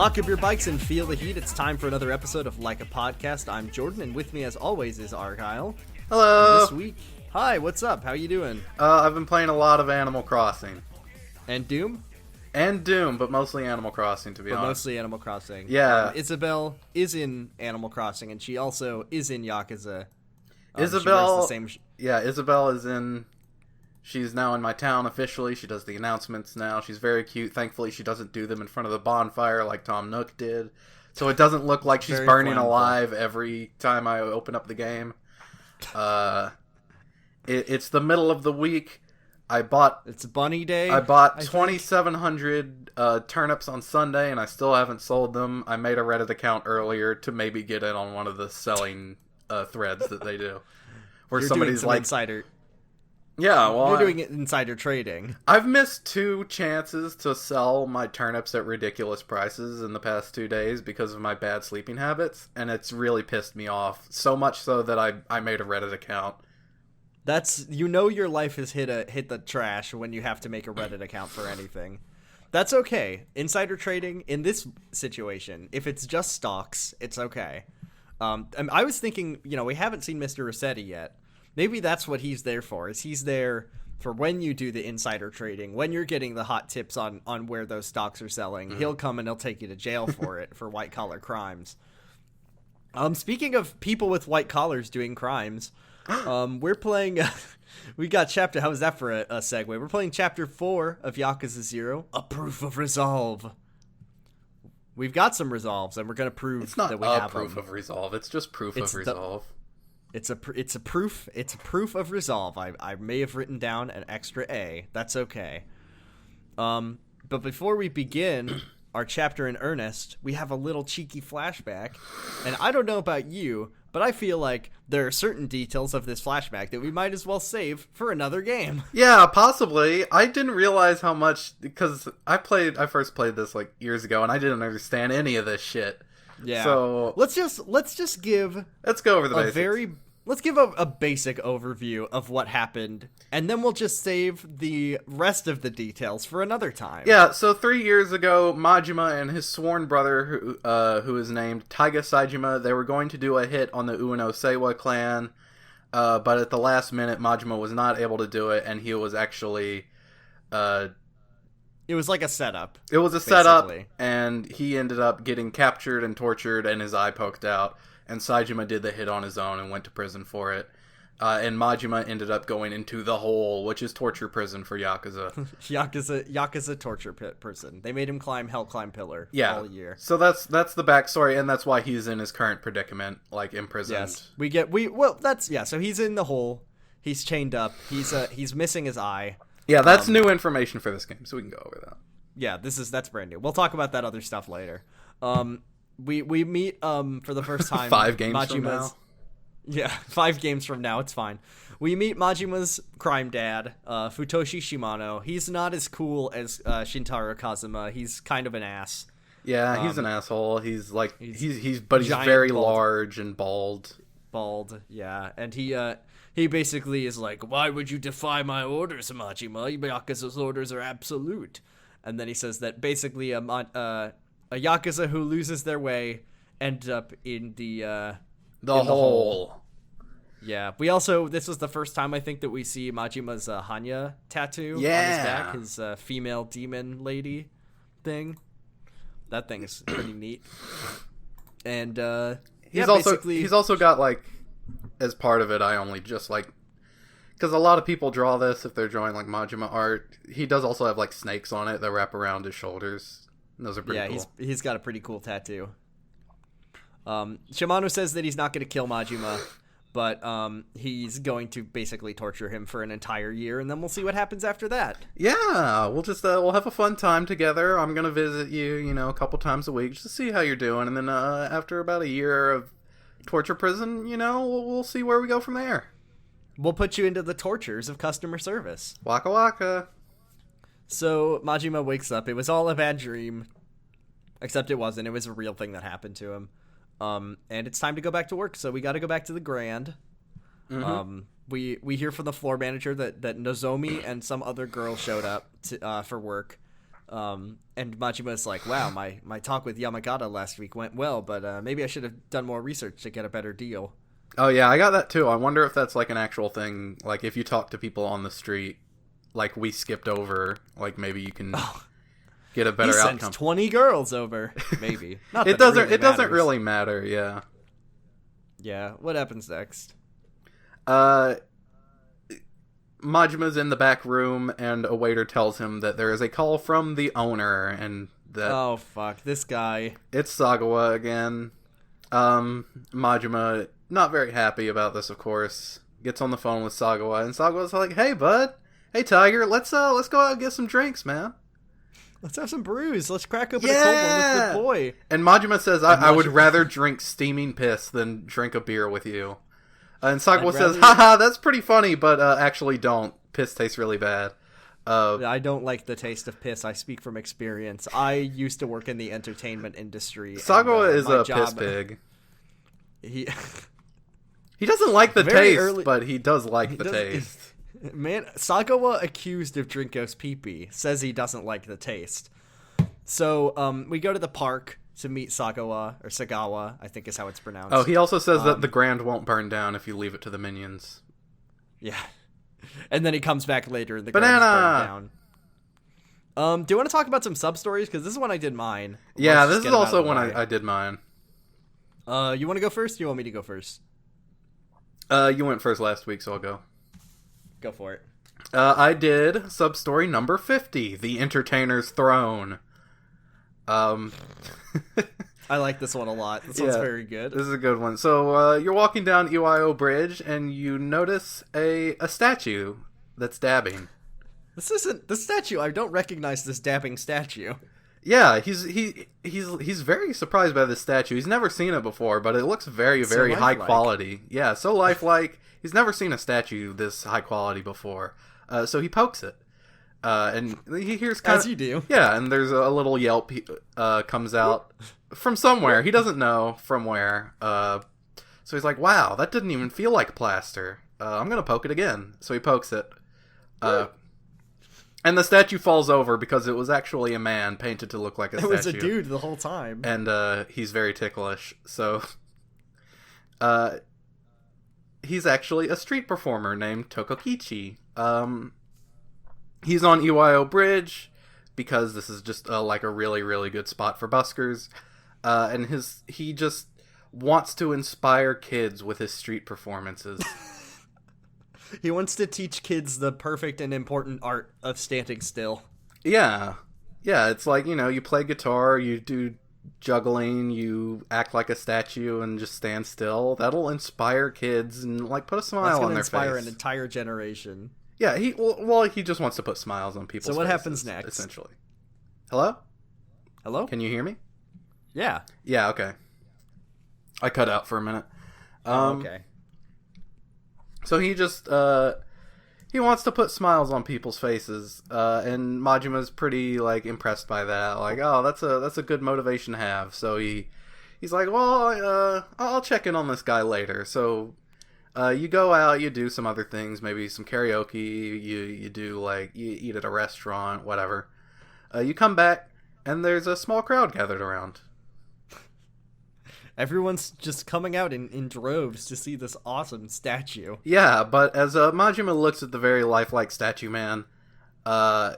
Lock up your bikes and feel the heat. It's time for another episode of Like a Podcast. I'm Jordan, and with me as always is Argyle. Hello. And this week, hi, what's up? How you doing? I've been playing a lot of Animal Crossing. And Doom? And Doom, but mostly Animal Crossing, to be honest. Mostly Animal Crossing. Yeah. Isabel is in Animal Crossing, and she also is in Yakuza. Isabel, Isabel is in... She's now in my town officially. She does the announcements now. She's very cute. Thankfully, she doesn't do them in front of the bonfire like Tom Nook did. So it doesn't look like she's burning alive every time I open up the game. It's the middle of the week. It's Bunny Day. I bought 2,700 turnips on Sunday, and I still haven't sold them. I made a Reddit account earlier to maybe get in on one of the selling threads that they do. Where You're somebody's doing like... insider... Yeah, well, you're doing insider trading. I've missed 2 chances to sell my turnips at ridiculous prices in the past 2 days because of my bad sleeping habits, and it's really pissed me off. So much so that I made a Reddit account. That's, your life has hit the trash when you have to make a Reddit account for anything. That's okay. Insider trading in this situation, if it's just stocks, it's okay. I was thinking, we haven't seen Mr. Rossetti yet. Maybe that's what he's there for, is he's there for when you do the insider trading, when you're getting the hot tips on where those stocks are selling. Mm-hmm. He'll come and he'll take you to jail for it, for white-collar crimes. Speaking of people with white collars doing crimes, we're playing... we got chapter... How was that for a segue? We're playing Chapter 4 of Yakuza 0, A Proof of Resolve. We've got some resolves, and we're going to prove that we have them. It's not a proof of resolve, it's just proof of resolve. It's a proof of resolve. I may have written down an extra A. That's okay. But before we begin our chapter in earnest, we have a little cheeky flashback. And I don't know about you, but I feel like there are certain details of this flashback that we might as well save for another game. Yeah, possibly. I didn't realize how much, because I first played this like years ago, and I didn't understand any of this shit. Yeah. So let's go over the basics. Let's give a basic overview of what happened, and then we'll just save the rest of the details for another time. Yeah, so 3 years ago, Majima and his sworn brother, who is named Taiga Saejima, they were going to do a hit on the Ueno Seiwa clan, but at the last minute, Majima was not able to do it, and he was actually... It was like a setup. It was a setup, and he ended up getting captured and tortured, and his eye poked out. And Saejima did the hit on his own and went to prison for it. And Majima ended up going into the hole, which is torture prison for Yakuza. Yakuza torture prison. They made him climb Hell Climb Pillar all year. So that's the backstory, and that's why he's in his current predicament, like imprisoned. Yes, so he's in the hole. He's chained up. He's missing his eye. Yeah, that's new information for this game, so we can go over that. Yeah, that's brand new. We'll talk about that other stuff later. We meet for the first time 5 games from now. Yeah, 5 games from now, it's fine. We meet Majima's crime dad, Futoshi Shimano. He's not as cool as Shintaro Kazuma. He's kind of an ass. Yeah, he's an asshole. He's like he's very large and bald. Bald, yeah. And he basically is like, "Why would you defy my orders, Majima? Yakuza's orders are absolute." And then he says that basically a Yakuza who loses their way ends up in the hole. Yeah. This was the first time I think that we see Majima's Hanya tattoo on his back, his female demon lady thing. That thing's pretty neat. And he's also got, like, as part of it, I only just like, because a lot of people draw this if they're drawing like Majima art. He does also have like snakes on it that wrap around his shoulders. Those are pretty cool. Yeah, he's got a pretty cool tattoo. Shimano says that he's not going to kill Majima, but he's going to basically torture him for an entire year, and then we'll see what happens after that. Yeah, we'll just we'll have a fun time together. I'm going to visit you, a couple times a week just to see how you're doing, and then after about a year of torture prison, we'll see where we go from there. We'll put you into the tortures of customer service. Waka waka. So Majima wakes up. It was all a bad dream. Except it wasn't. It was a real thing that happened to him. And it's time to go back to work. So we got to go back to the Grand. Mm-hmm. We hear from the floor manager that Nozomi and some other girl showed up for work. And Majima's like, wow, my talk with Yamagata last week went well, but maybe I should have done more research to get a better deal. Oh, yeah, I got that, too. I wonder if that's, like, an actual thing. Like, if you talk to people on the street, like, we skipped over, like, maybe you can get a better outcome. He sent 20 girls over. Maybe. Not it doesn't really matter, yeah. Yeah, what happens next? Majima's in the back room, and a waiter tells him that there is a call from the owner, and that... Oh, fuck, this guy. It's Sagawa again. Majima, not very happy about this, of course, gets on the phone with Sagawa, and Sagawa's like, hey, bud. Hey, Tiger, let's go out and get some drinks, man. Let's have some brews. Let's crack open a cold one with the boy. And Majima says, I would rather drink steaming piss than drink a beer with you. And Sagawa says, haha, that's pretty funny, but actually don't. Piss tastes really bad. I don't like the taste of piss. I speak from experience. I used to work in the entertainment industry. Sagawa is a piss pig. He doesn't like the taste, but he does like the taste. Man, Sagawa, accused of Drinko's pee-pee, says he doesn't like the taste. So we go to the park to meet Sagawa, or Sagawa, I think is how it's pronounced. Oh, he also says that the Grand won't burn down if you leave it to the minions. Yeah. And then he comes back later and the Grand burned down. Do you want to talk about some sub-stories? Because this is when I did mine. Yeah, this is also when I did mine. You want to go first, or do you want me to go first? You went first last week, so I'll go. Go for it. I did sub-story number 50, The Entertainer's Throne. I like this one a lot. This one's very good. This is a good one. So you're walking down Iwao Bridge and you notice a statue that's dabbing. This isn't the statue. I don't recognize this dabbing statue. Yeah, he's very surprised by this statue. He's never seen it before, but it looks very, very high quality. Yeah, so lifelike. He's never seen a statue this high quality before. So he pokes it. And he hears as you do. Yeah, and there's a little yelp comes out from somewhere. He doesn't know from where. So he's like, wow, that didn't even feel like plaster. I'm going to poke it again. So he pokes it. And the statue falls over because it was actually a man painted to look like a statue. It was a dude the whole time. And he's very ticklish. So he's actually a street performer named Tokokichi. He's on Iwao Bridge because this is just like a really, really good spot for buskers. And he just wants to inspire kids with his street performances. He wants to teach kids the perfect and important art of standing still. Yeah. Yeah, it's like, you play guitar, you do juggling, you act like a statue and just stand still. That'll inspire kids and, like, put a smile on their face. That's going to inspire an entire generation. Yeah, he just wants to put smiles on people's faces. So what happens next? Essentially. Hello? Hello? Can you hear me? Yeah. Yeah, okay. I cut out for a minute. Okay. So he just, he wants to put smiles on people's faces, and Majima's pretty, like, impressed by that. Like, oh, that's a good motivation to have. So he's like, well, I'll check in on this guy later. So, you go out, you do some other things, maybe some karaoke, you do, like, you eat at a restaurant, whatever. You come back, and there's a small crowd gathered around. Everyone's just coming out in droves to see this awesome statue. Yeah, but as Majima looks at the very lifelike statue man,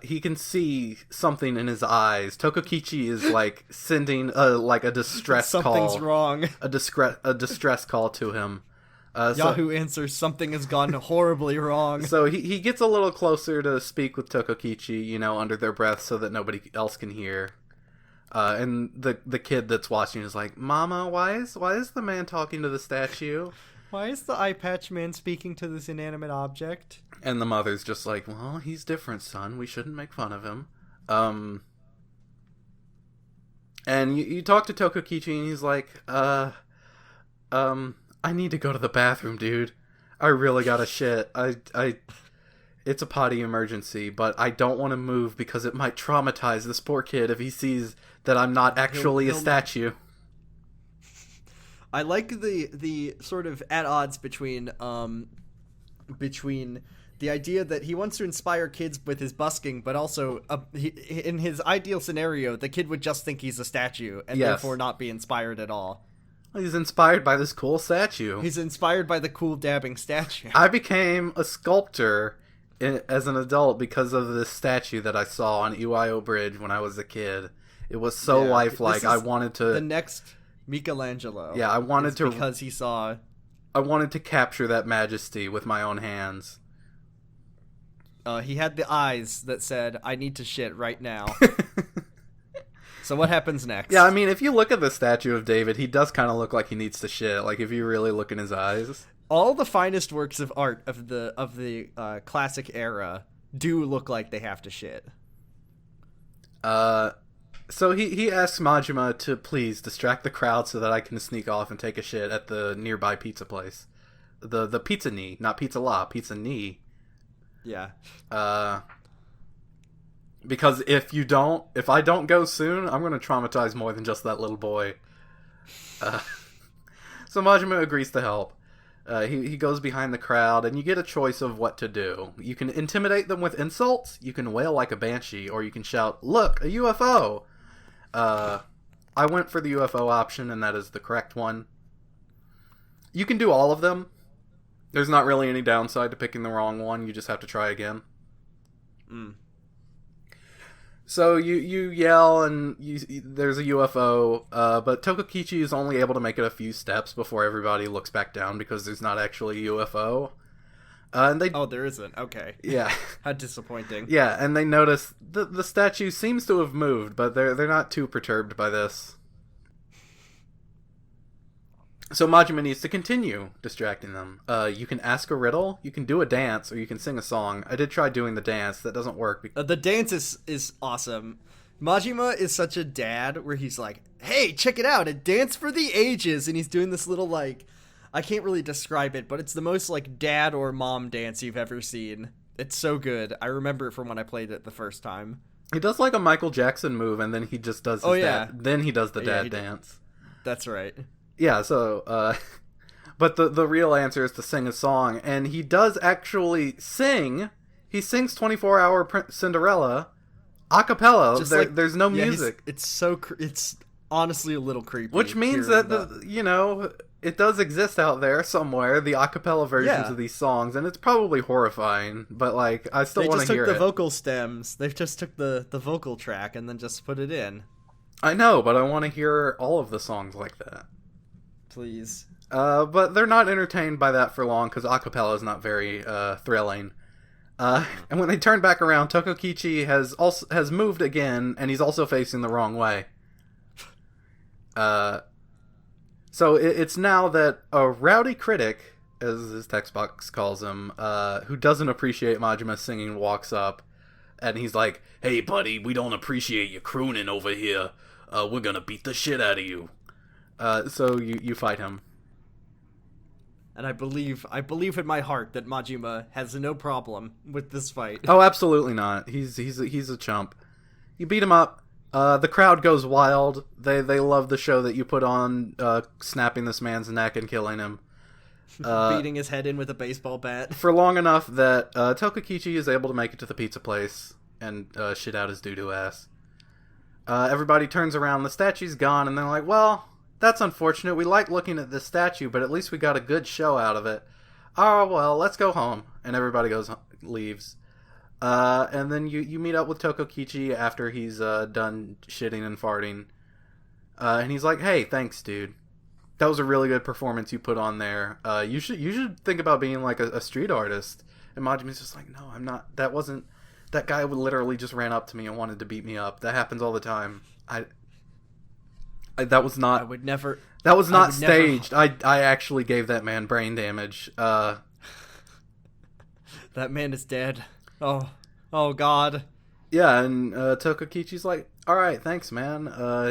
he can see something in his eyes. Tokokichi is, like, sending a distress call. Something's wrong. A distress call to him. Yahoo answers, something has gone horribly wrong. So he gets a little closer to speak with Tokokichi, under their breath so that nobody else can hear. And the kid that's watching is like, Mama, why is the man talking to the statue? Why is the eye patch man speaking to this inanimate object? And the mother's just like, well, he's different, son. We shouldn't make fun of him. And you talk to Tokokichi and he's like, I need to go to the bathroom, dude. I really gotta shit. It's a potty emergency, but I don't want to move because it might traumatize this poor kid if he sees that I'm not actually a statue. I like the sort of at odds between The idea that he wants to inspire kids with his busking, but also in his ideal scenario, the kid would just think he's a statue and therefore not be inspired at all. He's inspired by this cool statue. He's inspired by the cool dabbing statue. I became a sculptor as an adult because of this statue that I saw on Iwao Bridge when I was a kid. It was so lifelike. I wanted to... The next Michelangelo. Yeah, I wanted to... Because he saw... I wanted to capture that majesty with my own hands. He had the eyes that said, I need to shit right now. So what happens next? Yeah, I mean, if you look at the statue of David, he does kind of look like he needs to shit. Like, if you really look in his eyes. All the finest works of art of the classic era do look like they have to shit. So he asks Majima to please distract the crowd so that I can sneak off and take a shit at the nearby pizza place. The Pizza Knee, not Pizza La, Pizza Knee. Yeah. Because if I don't go soon, I'm going to traumatize more than just that little boy. So Majima agrees to help. He goes behind the crowd, and you get a choice of what to do. You can intimidate them with insults, you can wail like a banshee, or you can shout, "Look, a UFO!" I went for the UFO option, and that is the correct one. You can do all of them. There's not really any downside to picking the wrong one. You just have to try again. So you yell, and there's a UFO, but Tokokichi is only able to make it a few steps before everybody looks back down because there's not actually a UFO. And there isn't. Okay. Yeah. How disappointing. Yeah, and they notice the statue seems to have moved, but they're not too perturbed by this. So Majima needs to continue distracting them. You can ask a riddle, you can do a dance, or you can sing a song. I did try doing the dance. That doesn't work. The dance is awesome. Majima is such a dad where he's like, hey, check it out, a dance for the ages. And he's doing this little, like, I can't really describe it, but it's the most, like, dad or mom dance you've ever seen. It's so good. I remember it from when I played it the first time. He does, like, a Michael Jackson move, and then he just does his dad. Then he does the dad dance. That's right. Yeah, so, but the real answer is to sing a song, and he does actually sing. He sings 24-Hour Cinderella a cappella. There's no music. It's honestly a little creepy. Which means that, it does exist out there somewhere, the a cappella versions of these songs, and it's probably horrifying, but, like, I still want to hear it. They just took the vocal stems. They've just took the vocal track and then just put it in. I know, but I want to hear all of the songs like that. Please. But they're not entertained by that for long, because a cappella is not very thrilling. And when they turn back around, Tokokichi has moved again, and he's also facing the wrong way. So it's now that a rowdy critic, as his text box calls him, who doesn't appreciate Majima singing, walks up, and he's like, "Hey, buddy, we don't appreciate you crooning over here. We're gonna beat the shit out of you." So you fight him. And I believe in my heart that Majima has no problem with this fight. Oh, absolutely not. He's a chump. You beat him up. The crowd goes wild. They love the show that you put on, snapping this man's neck and killing him. Beating his head in with a baseball bat. For long enough that Tokokichi is able to make it to the pizza place and shit out his doo-doo ass. Everybody turns around. The statue's gone, and they're like, well, that's unfortunate. We like looking at this statue, but at least we got a good show out of it. Oh, well, let's go home. And everybody leaves. And then you meet up with Tokokichi after he's done shitting and farting. And he's like, hey, thanks, dude. That was a really good performance you put on there. You should think about being like a street artist. And Majima's just like, no, I'm not. That guy literally just ran up to me and wanted to beat me up. That happens all the time. That was not. I would never. That was not staged. I actually gave that man brain damage. That man is dead. Oh God. Yeah, and Tokokichi's like, all right, thanks, man.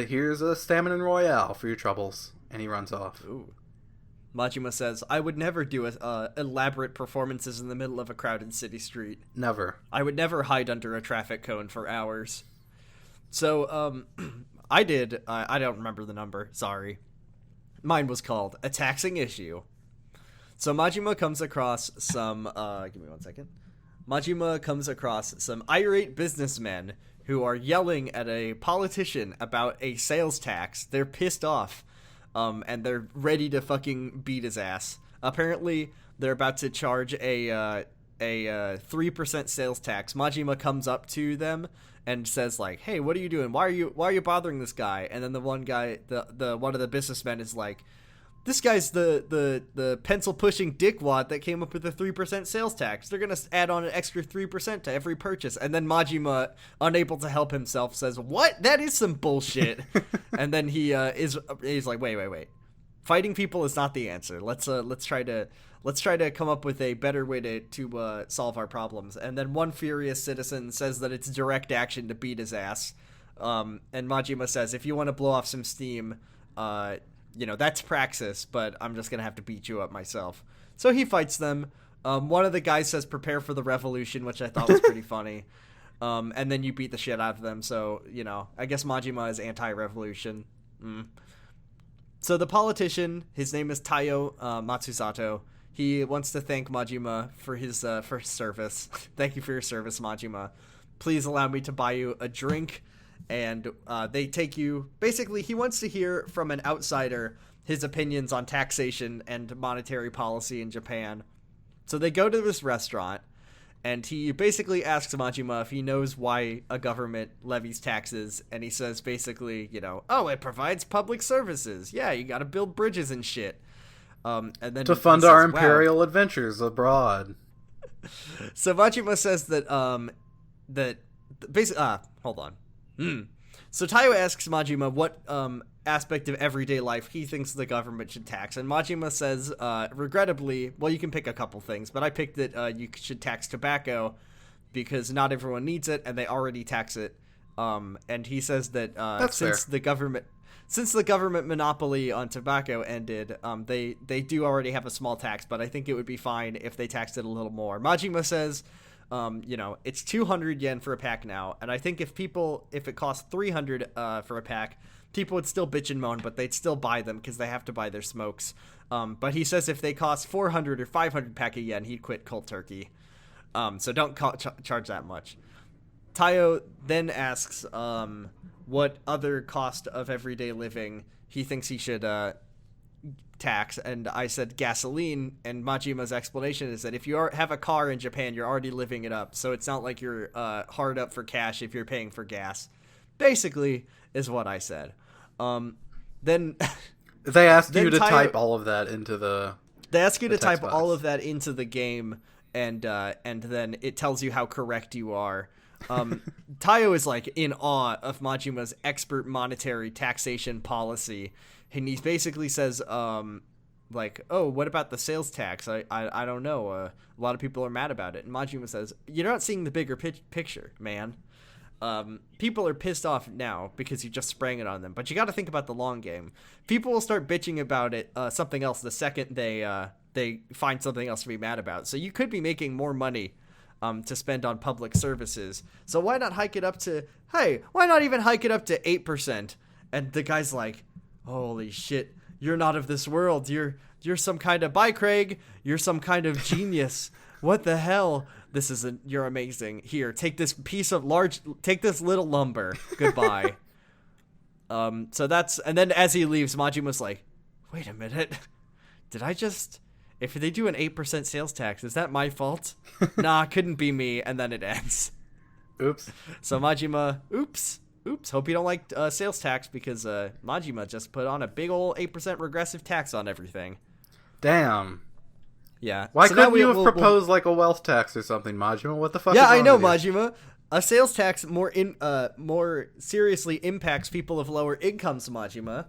Here's a stamina royale for your troubles, and he runs off. Ooh. Majima says, I would never do elaborate performances in the middle of a crowded city street. Never. I would never hide under a traffic cone for hours. So, I did. I don't remember the number. Sorry. Mine was called A Taxing Issue. So Majima comes across some... give me one second. Majima comes across some irate businessmen who are yelling at a politician about a sales tax. They're pissed off, and they're ready to fucking beat his ass. Apparently, they're about to charge a 3% sales tax. Majima comes up to them and says like, "Hey, what are you doing? Why are you bothering this guy?" And then the one guy, the one of the businessmen is like, "This guy's the pencil pushing dickwad that came up with the 3% sales tax. They're gonna add on an extra 3% to every purchase." And then Majima, unable to help himself, says, "What? That is some bullshit." And then he's like, "Wait. Fighting people is not the answer. Let's try to come up with a better way to solve our problems." And then one furious citizen says that it's direct action to beat his ass. And Majima says, "If you want to blow off some steam, that's praxis, but I'm just going to have to beat you up myself." So he fights them. One of the guys says, "Prepare for the revolution," which I thought was pretty funny. And then you beat the shit out of them. So, I guess Majima is anti-revolution. So the politician, his name is Taiyo Matsusato. He wants to thank Majima for his service. "Thank you for your service, Majima. Please allow me to buy you a drink." And they take you... Basically, he wants to hear from an outsider his opinions on taxation and monetary policy in Japan. So they go to this restaurant, and he basically asks Majima if he knows why a government levies taxes. And he says basically, "Oh, it provides public services. Yeah, you gotta build bridges and shit. And then to fund our imperial adventures abroad." So Majima says that basically... hold on. So Taiyo asks Majima what aspect of everyday life he thinks the government should tax, and Majima says, regrettably, well, you can pick a couple things, but I picked that you should tax tobacco because not everyone needs it, and they already tax it. And he says that since the government monopoly on tobacco ended, they do already have a small tax, but I think it would be fine if they taxed it a little more. Majima says, it's 200 yen for a pack now, and I think if it costs 300 for a pack, people would still bitch and moan, but they'd still buy them because they have to buy their smokes. But he says if they cost 400 or 500 pack of yen, he'd quit cold turkey. So don't charge that much. Taiyo then asks what other cost of everyday living he thinks he should tax, and I said gasoline, and Majima's explanation is that if you have a car in Japan, you're already living it up, so it's not like you're hard up for cash if you're paying for gas, basically, is what I said. Then they ask you to type all of that into the type all of that into the game, and then it tells you how correct you are. Taiyo is like in awe of Majima's expert monetary taxation policy. And he basically says, "Oh, what about the sales tax? I don't know. A lot of people are mad about it." And Majima says, "You're not seeing the bigger picture, man. People are pissed off now because you just sprang it on them. But you got to think about the long game. People will start bitching about it, something else, the second they find something else to be mad about. So you could be making more money to spend on public services. So why not hike it up to, why not even hike it up to 8%? And the guy's like, "Holy shit, you're not of this world. You're some kind of... Bye, Craig. You're some kind of genius. What the hell? You're amazing. Here, take this take this little lumber. Goodbye." So that's... And then as he leaves, Majima's like, "Wait a minute. If they do an 8% sales tax, is that my fault? Nah, couldn't be me." And then it ends. Oops. So Majima, oops. Hope you don't like sales tax, because Majima just put on a big old 8% regressive tax on everything. Damn. Yeah. Why couldn't you have proposed like a wealth tax or something, Majima? What the fuck? Yeah, I know, Majima. A sales tax more seriously impacts people of lower incomes, Majima.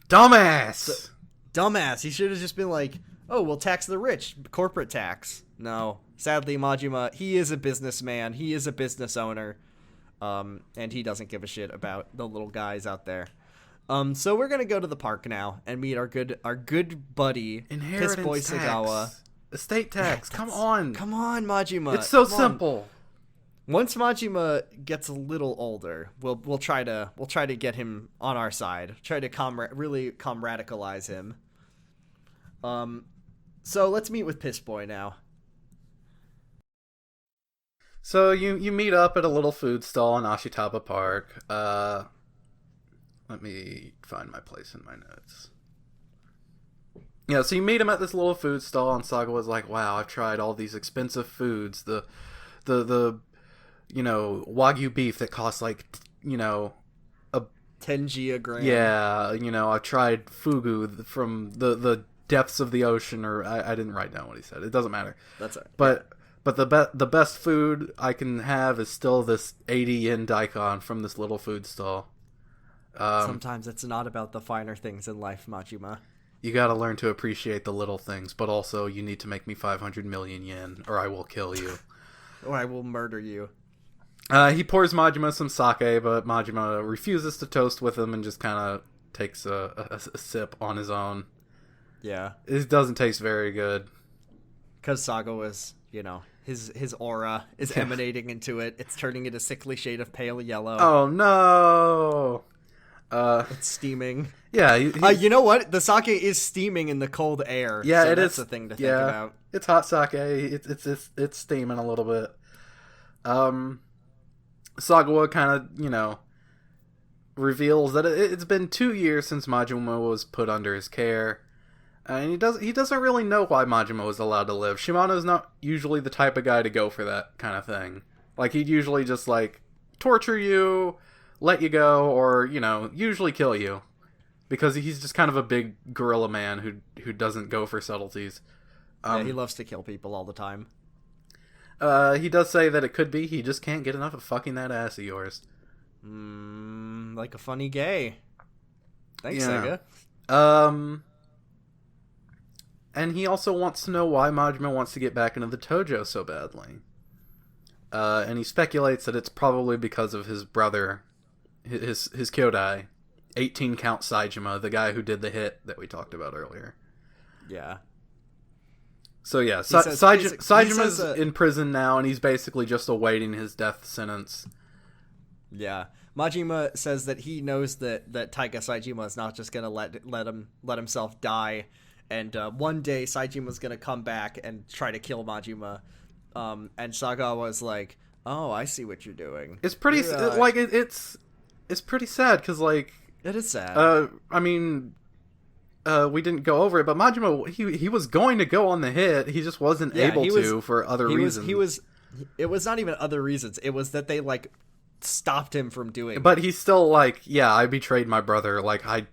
Dumbass. Dumbass. He should have just been like, "Oh, we'll tax the rich, corporate tax." No. Sadly, Majima, he is a businessman. He is a business owner. And he doesn't give a shit about the little guys out there. So we're gonna go to the park now and meet our good buddy, Inheritance Piss Boy tax. Sagawa. Estate tax. Come on, Majima. It's so simple. Once Majima gets a little older, we'll try to get him on our side. Try to really comradicalize him. So let's meet with Piss Boy now. So you meet up at a little food stall in Ashitaba Park. Let me find my place in my notes. Yeah, so you meet him at this little food stall, and Sagawa's like, "Wow, I've tried all these expensive foods. The Wagyu beef that costs like, a 10G a gram. Yeah, I've tried fugu from the depths of the ocean, or I didn't write down what he said. It doesn't matter. That's it. But the best food I can have is still this 80 yen daikon from this little food stall. Sometimes it's not about the finer things in life, Majima. You gotta learn to appreciate the little things, but also you need to make me 500 million yen, or I will kill you. Or I will murder you. He pours Majima some sake, but Majima refuses to toast with him and just kind of takes a sip on his own. Yeah. It doesn't taste very good. Because Sagawa's, his aura is emanating into it. It's turning it a sickly shade of pale yellow. Oh, no! It's steaming. Yeah. You know what? The sake is steaming in the cold air. Yeah, so it that's is. The thing to think about. It's hot sake. It's steaming a little bit. Sagawa kind of, reveals that it's been 2 years since Majima was put under his care. And he doesn't really know why Majima was allowed to live. Shimano's not usually the type of guy to go for that kind of thing. Like, he'd usually just, torture you, let you go, or, usually kill you. Because he's just kind of a big gorilla man who doesn't go for subtleties. Yeah, he loves to kill people all the time. He does say that it could be he just can't get enough of fucking that ass of yours. Like a funny gay. Thanks, yeah. Sega. And he also wants to know why Majima wants to get back into the Tojo so badly. And he speculates that it's probably because of his brother, his Kyodai, 18 Count Saejima, the guy who did the hit that we talked about earlier. Yeah. So yeah, Saejima's in prison now, and he's basically just awaiting his death sentence. Yeah. Majima says that he knows that Taiga Saejima is not just gonna let himself die, and one day Saejima's gonna come back and try to kill Majima. And Sagawa's like, "Oh, I see what you're doing." It's pretty it's pretty sad because it is sad. We didn't go over it, but Majima he was going to go on the hit. He just wasn't able to for other reasons. It was not even other reasons. It was that they stopped him from doing it. But he's still I betrayed my brother. I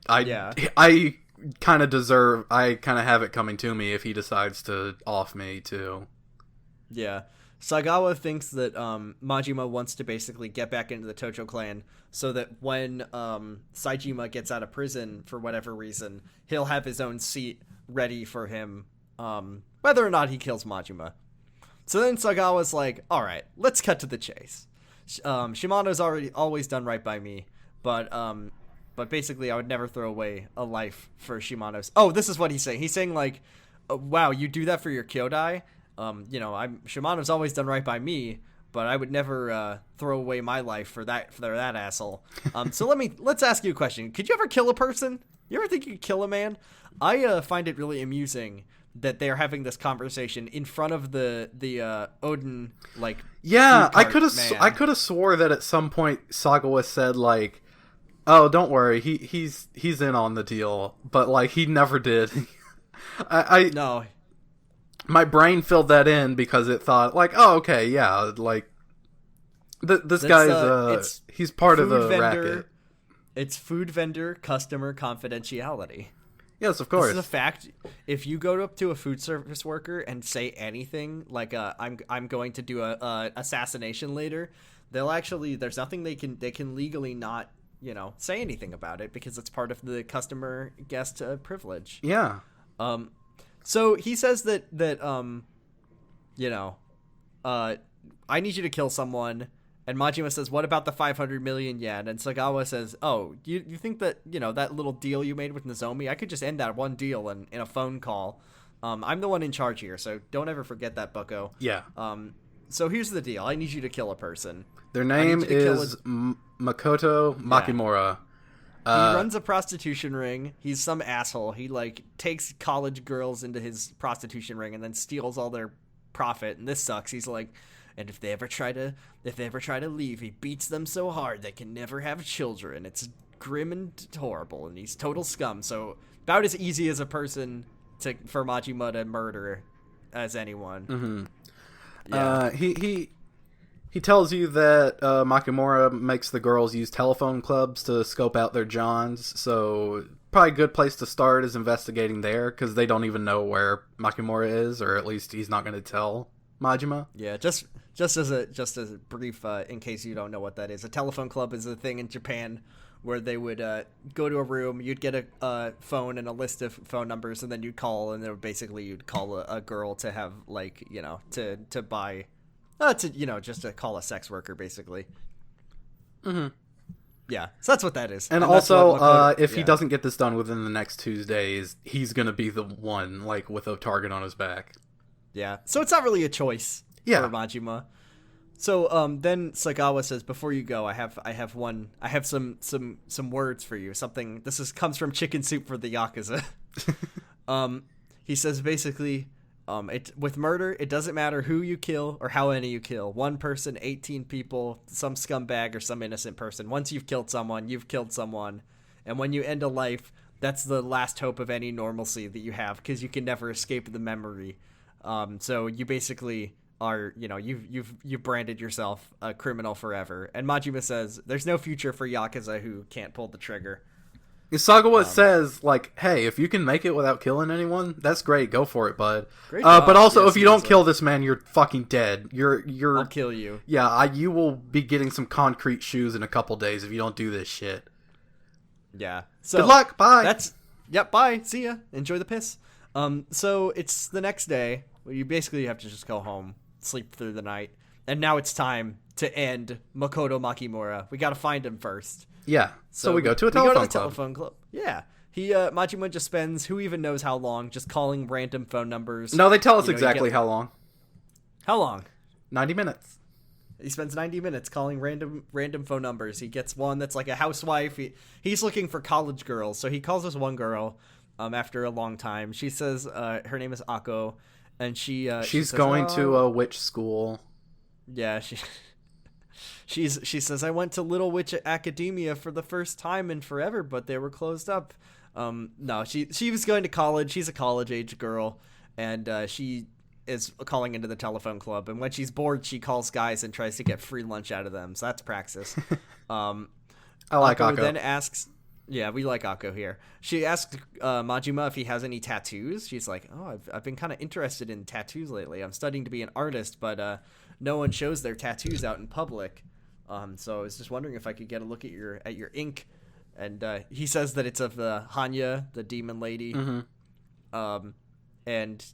kind of have it coming to me if he decides to off me too. Yeah. Sagawa thinks that Majima wants to basically get back into the Tojo clan so that when Saejima gets out of prison for whatever reason, he'll have his own seat ready for him, whether or not he kills Majima. So then Sagawa's like, all right, let's cut to the chase. Shimano's always done right by me, but basically I would never throw away a life for Shimano's. Oh, this is what he's saying. He's saying wow, you do that for your Kyodai? Shimano's always done right by me, but I would never throw away my life for that asshole. So let's ask you a question. Could you ever kill a person? You ever think you could kill a man? I find it really amusing that they're having this conversation in front of the Odin Yeah, I could have swore that at some point Sagawa said oh, don't worry, he's in on the deal, but he never did. No. My brain filled that in because it thought oh, okay, yeah, this guy's he's part of the racket. It's food vendor customer confidentiality. Yes, of course. This is a fact. If you go up to a food service worker and say anything I'm going to do a assassination later, they'll actually there's nothing they can legally not say anything about it because it's part of the customer guest privilege. Yeah. So he says that I need you to kill someone, and Majima says, what about the 500 million yen? And Sagawa says, oh, you think that, that little deal you made with Nozomi, I could just end that one deal in a phone call. I'm the one in charge here, so don't ever forget that, bucko. Yeah. So here's the deal. I need you to kill a person. Their name is Makoto Makimura. He runs a prostitution ring. He's some asshole. He takes college girls into his prostitution ring and then steals all their profit. And this sucks. He's and if they ever try to leave, he beats them so hard they can never have children. It's grim and horrible, and he's total scum. So about as easy as a person for Majima to murder as anyone. Mm-hmm. Yeah. He tells you that Makimura makes the girls use telephone clubs to scope out their johns, so probably a good place to start is investigating there, because they don't even know where Makimura is, or at least he's not going to tell Majima. Yeah, just as a brief, in case you don't know what that is, a telephone club is a thing in Japan where they would go to a room, you'd get a phone and a list of phone numbers, and then you'd call, and then basically you'd call a girl to have, like, you know, to buy, just to call a sex worker, basically. Mm-hmm. Yeah, so that's what that is. And also, if he doesn't get this done within the next 2 days, he's going to be the one, like, with a target on his back. Yeah, so it's not really a choice for Majima. So then Sagawa says, before you go, I have some words for you. Something, comes from Chicken Soup for the Yakuza. He says basically, with murder, it doesn't matter who you kill or how many you kill. 1 person, 18 people, some scumbag or some innocent person. Once you've killed someone, you've killed someone. And when you end a life, that's the last hope of any normalcy that you have, because you can never escape the memory. So you basically are, you've branded yourself a criminal forever. And Majima says there's no future for Yakuza who can't pull the trigger. Sagawa says, like, hey, if you can make it without killing anyone, that's great. Go for it, bud. Great job. But also, if you don't kill this man, you're fucking dead. I'll kill you. Yeah, you will be getting some concrete shoes in a couple days if you don't do this shit. Yeah. So good luck. Bye. Bye. See ya. Enjoy the piss. So it's the next day. You basically have to just go home, sleep through the night, and now it's time to end Makoto Makimura. We got to find him first. Yeah. So we go to a telephone club. Yeah. Majima just spends who even knows how long just calling random phone numbers. No, they tell us exactly how long. How long? 90 minutes. He spends 90 minutes calling random phone numbers. He gets one that's like a housewife. He's looking for college girls, so he calls this one girl after a long time. She says her name is Ako, and she's says, going to a witch school. Yeah, she says, I went to Little Witch Academia for the first time in forever, but they were closed up. No, she was going to college. She's a college-age girl, and she is calling into the telephone club. And when she's bored, she calls guys and tries to get free lunch out of them. So that's praxis. I like Ako. Then asks, yeah, we like Ako here. She asks Majima if he has any tattoos. She's like, oh, I've been kind of interested in tattoos lately. I'm studying to be an artist, but no one shows their tattoos out in public. So I was just wondering if I could get a look at your ink. And he says that it's of the Hanya, the demon lady. Mm-hmm. And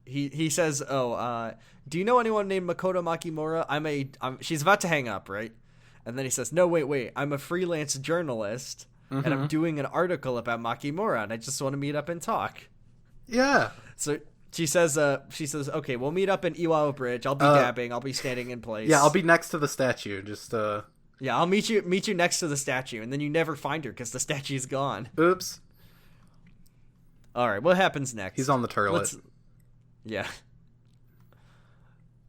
he says, do you know anyone named Makoto Makimura? She's about to hang up, right? And then he says, no, wait, I'm a freelance journalist, and I'm doing an article about Makimura, and I just want to meet up and talk. Yeah. So she says, okay, we'll meet up in Iwao Bridge. I'll be dabbing. I'll be standing in place. Yeah, I'll be next to the statue. Yeah, I'll meet you next to the statue, and then you never find her because the statue's gone. Oops. All right, what happens next? He's on the turlet. Yeah.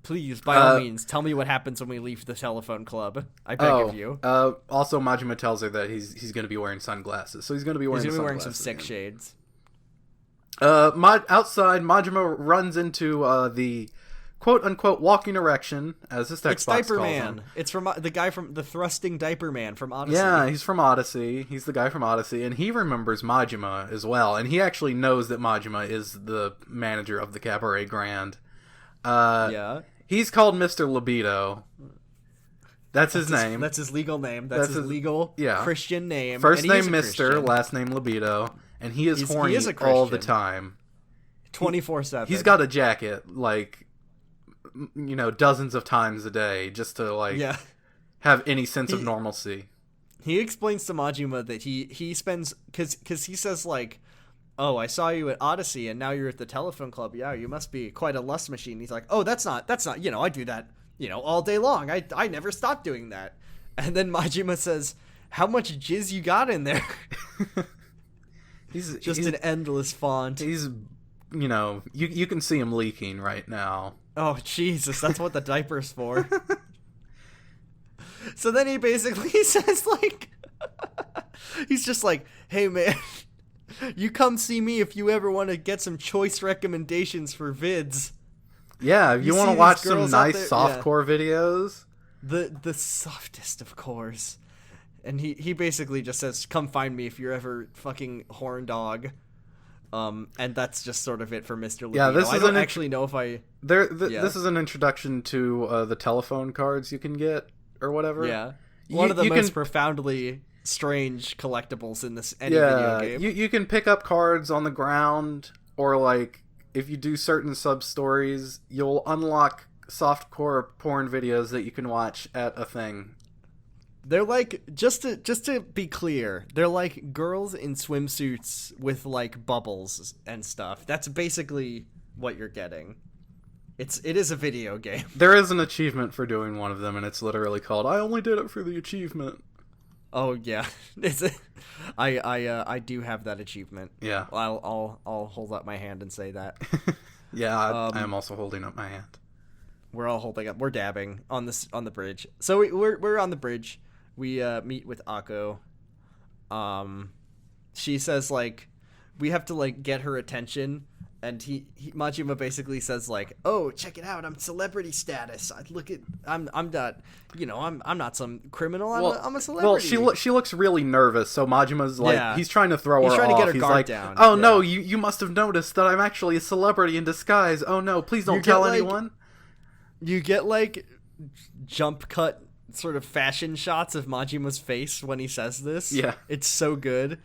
Please, by all means, tell me what happens when we leave the telephone club. I beg of you. Also, Majima tells her that he's going to be wearing sunglasses, so he's going to be wearing some sick shades. Outside, Majima runs into the quote-unquote walking erection, as his text box Diaper calls Man. him. It's from the guy from the thrusting Diaper Man from Odyssey. Yeah, he's from Odyssey. He's the guy from Odyssey, and he remembers Majima as well, and he actually knows that Majima is the manager of the Cabaret Grand. Yeah. He's called Mr. Libido. That's his name. That's his legal name. That's his legal Christian name. First name Mr., last name Libido, and he is horny all the time. 24/7. He's got a jacket, like, dozens of times a day, just to, have any sense of normalcy. He explains to Majima that he spends... Because he says, like, oh, I saw you at Odyssey, and now you're at the telephone club. Yeah, you must be quite a lust machine. He's like, oh, that's not, I do that, all day long. I never stop doing that. And then Majima says, how much jizz you got in there? He's an endless font. He's, you can see him leaking right now. Oh, Jesus, that's what the diaper's for. So then he basically says, like, he's just like, hey, man, you come see me if you ever want to get some choice recommendations for vids. Yeah, if you want to watch some nice softcore videos. The softest of cores. And he basically just says, come find me if you're ever fucking horn dog. And that's just sort of it for Mr. Libido. Yeah, I don't actually know if I... This is an introduction to the telephone cards you can get, or whatever. Yeah. One of the most profoundly strange collectibles in this video game. You can pick up cards on the ground, or, like, if you do certain sub-stories, you'll unlock softcore porn videos that you can watch at a thing. They're like, just to be clear, they're like girls in swimsuits with like bubbles and stuff. That's basically what you're getting. It is a video game. There is an achievement for doing one of them, and it's literally called "I only did it for the achievement." Oh yeah, I do have that achievement. Yeah, I'll hold up my hand and say that. Yeah, I am also holding up my hand. We're all holding up. We're dabbing on the bridge. So we're on the bridge. We meet with Akko. She says, like, we have to, like, get her attention, and Majima basically says, like, oh, check it out, I'm celebrity status. I'm not some criminal. I'm a celebrity. Well, she looks really nervous, so Majima's like, he's trying to throw her off. He's trying to get her he's guard like, down. Oh no, you must have noticed that I'm actually a celebrity in disguise. Oh no, please don't tell anyone. You get, like, jump cut sort of fashion shots of Majima's face when he says this. Yeah. It's so good.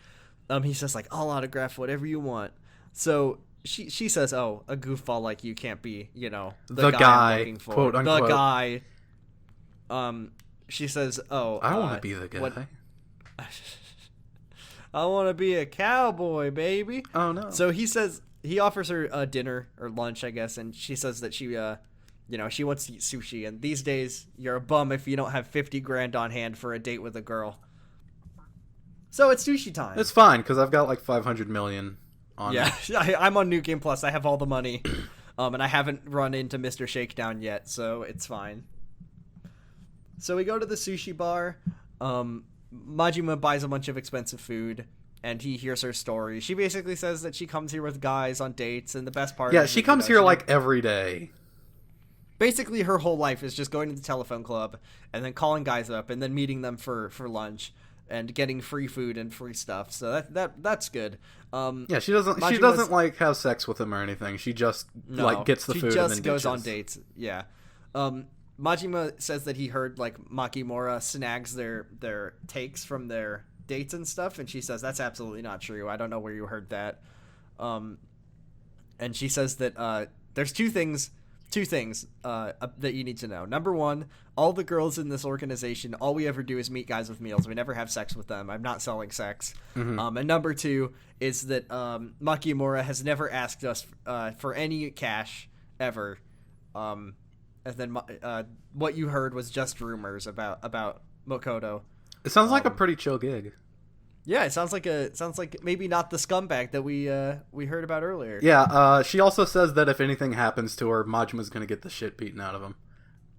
He says, like, I'll autograph whatever you want. So she says, oh, a goofball like you can't be, the guy I'm looking for. Quote unquote. The guy. She says, oh, I want to be the guy. I want to be a cowboy, baby. Oh no. So he offers her a dinner or lunch, I guess, and she says that she she wants to eat sushi, and these days, you're a bum if you don't have 50 grand on hand for a date with a girl. So it's sushi time. It's fine, because I've got like 500 million on it. I'm on New Game Plus. I have all the money, and I haven't run into Mr. Shakedown yet, so it's fine. So we go to the sushi bar. Majima buys a bunch of expensive food, and he hears her story. She basically says that she comes here with guys on dates, and the best part is she comes here like every day. Basically, her whole life is just going to the telephone club and then calling guys up and then meeting them for lunch and getting free food and free stuff. So that's good. She doesn't like have sex with them or anything. She just like gets the food and then just goes on dates. Yeah. Majima says that he heard like Makimura snags their takes from their dates and stuff, and she says that's absolutely not true. I don't know where you heard that. And she says that there's two things that you need to know. Number one, all the girls in this organization, all we ever do is meet guys with meals. We never have sex with them. I'm not selling sex. Mm-hmm. And number two is that Makimura has never asked us for any cash ever. And then what you heard was just rumors about Makoto. It sounds like a pretty chill gig. Yeah, it sounds like maybe not the scumbag that we heard about earlier. Yeah, she also says that if anything happens to her, Majima's going to get the shit beaten out of him.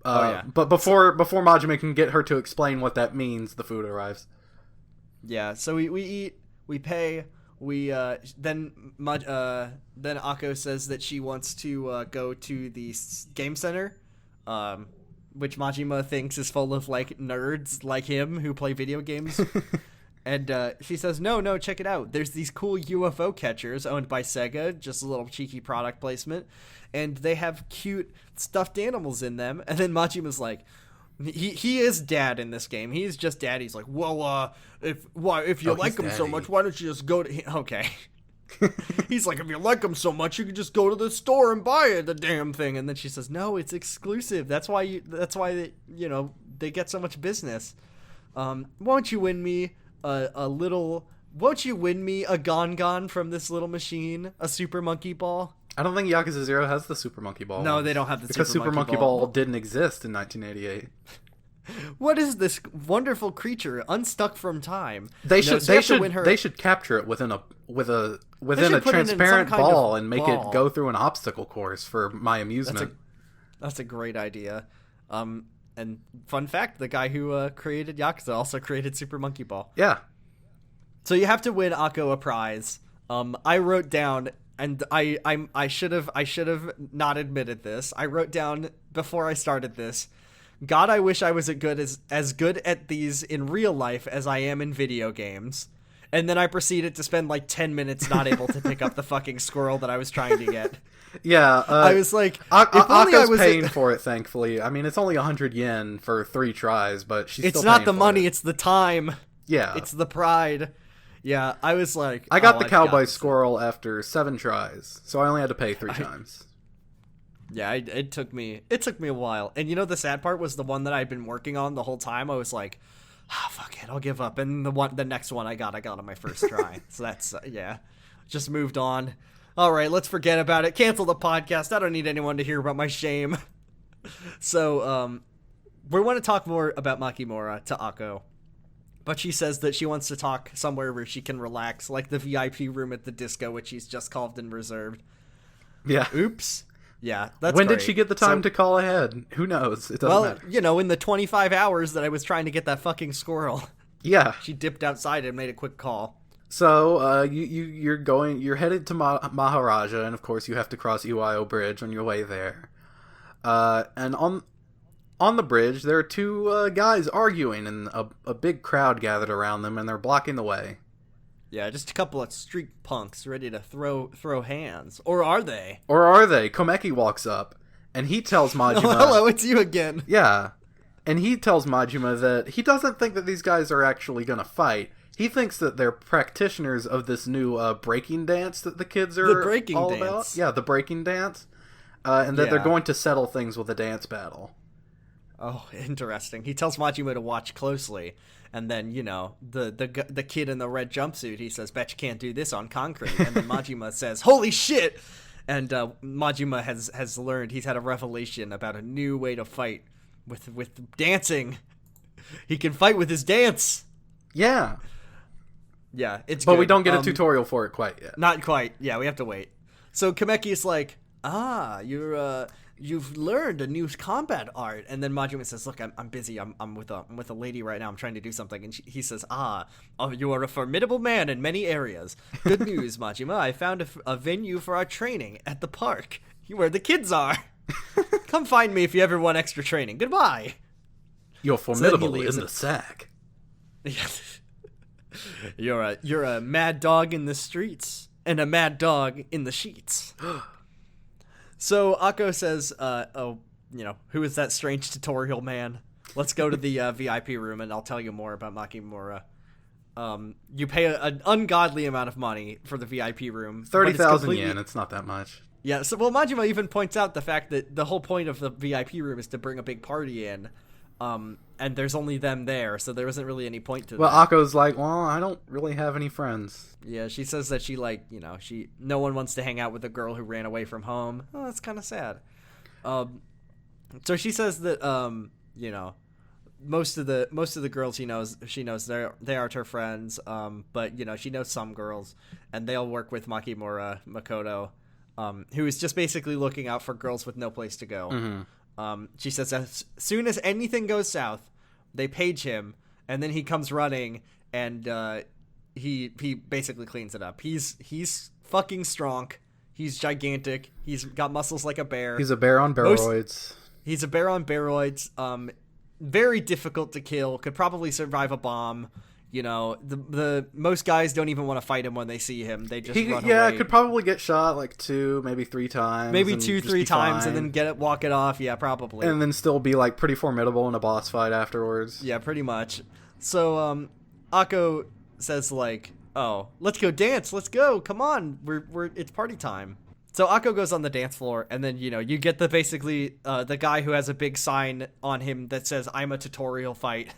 But before Majima can get her to explain what that means, the food arrives. Yeah, so we eat, we pay, then Akko says that she wants to go to the game center, which Majima thinks is full of like nerds like him who play video games. And she says, no, check it out. There's these cool UFO catchers owned by Sega, just a little cheeky product placement, and they have cute stuffed animals in them. And then Majima's like, he is dad in this game. He's just dad. He's like, well, if you like him so much, why don't you just go to him? Okay. He's like, if you like him so much, you can just go to the store and buy the damn thing. And then she says, no, it's exclusive. That's why they get so much business. Won't you win me won't you win me a Gon from this little machine, a Super Monkey Ball? I don't think Yakuza 0 has the Super Monkey Ball. No, they don't have the because Super Monkey Ball didn't exist in 1988. What is this wonderful creature unstuck from time? They should capture it within a transparent ball and make it go through an obstacle course for my amusement. That's a great idea. And fun fact, the guy who created Yakuza also created Super Monkey Ball. Yeah. So you have to win Akko a prize. I wrote down, and I should have not admitted this. I wrote down before I started this, God, I wish I was as good at these in real life as I am in video games. And then I proceeded to spend like 10 minutes not able to pick up the fucking squirrel that I was trying to get. Yeah, I was like, if only I was paying for it. Thankfully, I mean, it's only 100 yen for 3 tries, but she's it's still not the for money, it. It's the time. Yeah, it's the pride. Yeah, I was like, I got the cowboy squirrel after 7 tries, so I only had to pay 3 times. Yeah, it took me a while, and you know the sad part was the one that I'd been working on the whole time. I was like, fuck it, I'll give up. And the next one I got on my first try. So that's just moved on. All right, let's forget about it. Cancel the podcast. I don't need anyone to hear about my shame. So we want to talk more about Makimura to Akko, but she says that she wants to talk somewhere where she can relax, like the VIP room at the disco, which she's just called and reserved. Yeah. Oops. Yeah, that's when great. Did she get the time to call ahead? Who knows? It doesn't matter. You know, in the 25 hours that I was trying to get that fucking squirrel. Yeah. She dipped outside and made a quick call. So, you're headed to Maharaja, and of course you have to cross Iwao Bridge on your way there. And on the bridge, there are 2 guys arguing, and a big crowd gathered around them, and they're blocking the way. Yeah, just a couple of street punks ready to throw hands. Or are they? Komeki walks up, and he tells Majima... Oh, hello, it's you again. Yeah. And he tells Majima that he doesn't think that these guys are actually going to fight. He thinks that they're practitioners of this new breaking dance that the kids are all about. Yeah, the breaking dance. And that they're going to settle things with a dance battle. Oh, interesting. He tells Majima to watch closely. And then, you know, the kid in the red jumpsuit, he says, bet you can't do this on concrete. And then Majima says, holy shit! And Majima has learned, he's had a revelation about a new way to fight with dancing. He can fight with his dance. Yeah. Yeah, it's But good. we don't get a tutorial for it quite yet. Not quite. Yeah, we have to wait. So Kameki is like, you've learned a new combat art. And then Majima says, look, I'm busy. I'm with a lady right now. I'm trying to do something. And he says, you are a formidable man in many areas. Good news, Majima. I found a venue for our training at the park where the kids are. Come find me if you ever want extra training. Goodbye. You're formidable in the sack. You're a mad dog in the streets and a mad dog in the sheets. So Akko says, who is that strange tutorial man? Let's go to the VIP room and I'll tell you more about Makimura. You pay an ungodly amount of money for the VIP room. 30,000 yen, it's not that much. Yeah, so Majima even points out the fact that the whole point of the VIP room is to bring a big party in. And there's only them there, so there isn't really any point to that. Well, Akko's like, well, I don't really have any friends. Yeah, she says that no one wants to hang out with a girl who ran away from home. Oh, that's kind of sad. So she says that, most of the girls she knows they aren't her friends. But she knows some girls, and they'll work with Makimura Makoto, who is just basically looking out for girls with no place to go. Mm-hmm. She says as soon as anything goes south, they page him, and then he comes running, and he basically cleans it up. He's fucking strong. He's gigantic. He's got muscles like a bear. He's a bear on steroids. He's a bear on steroids. Very difficult to kill. Could probably survive a bomb. The most guys don't even want to fight him when they see him. They just run away. Yeah, could probably get shot like 2, maybe 3 times. Maybe 2-3 times and then walk it off. Yeah, probably. And then still be like pretty formidable in a boss fight afterwards. Yeah, pretty much. So Akko says like, "Oh, let's go dance. Let's go. Come on. It's party time." So Akko goes on the dance floor, and then you get the guy who has a big sign on him that says "I'm a tutorial fight."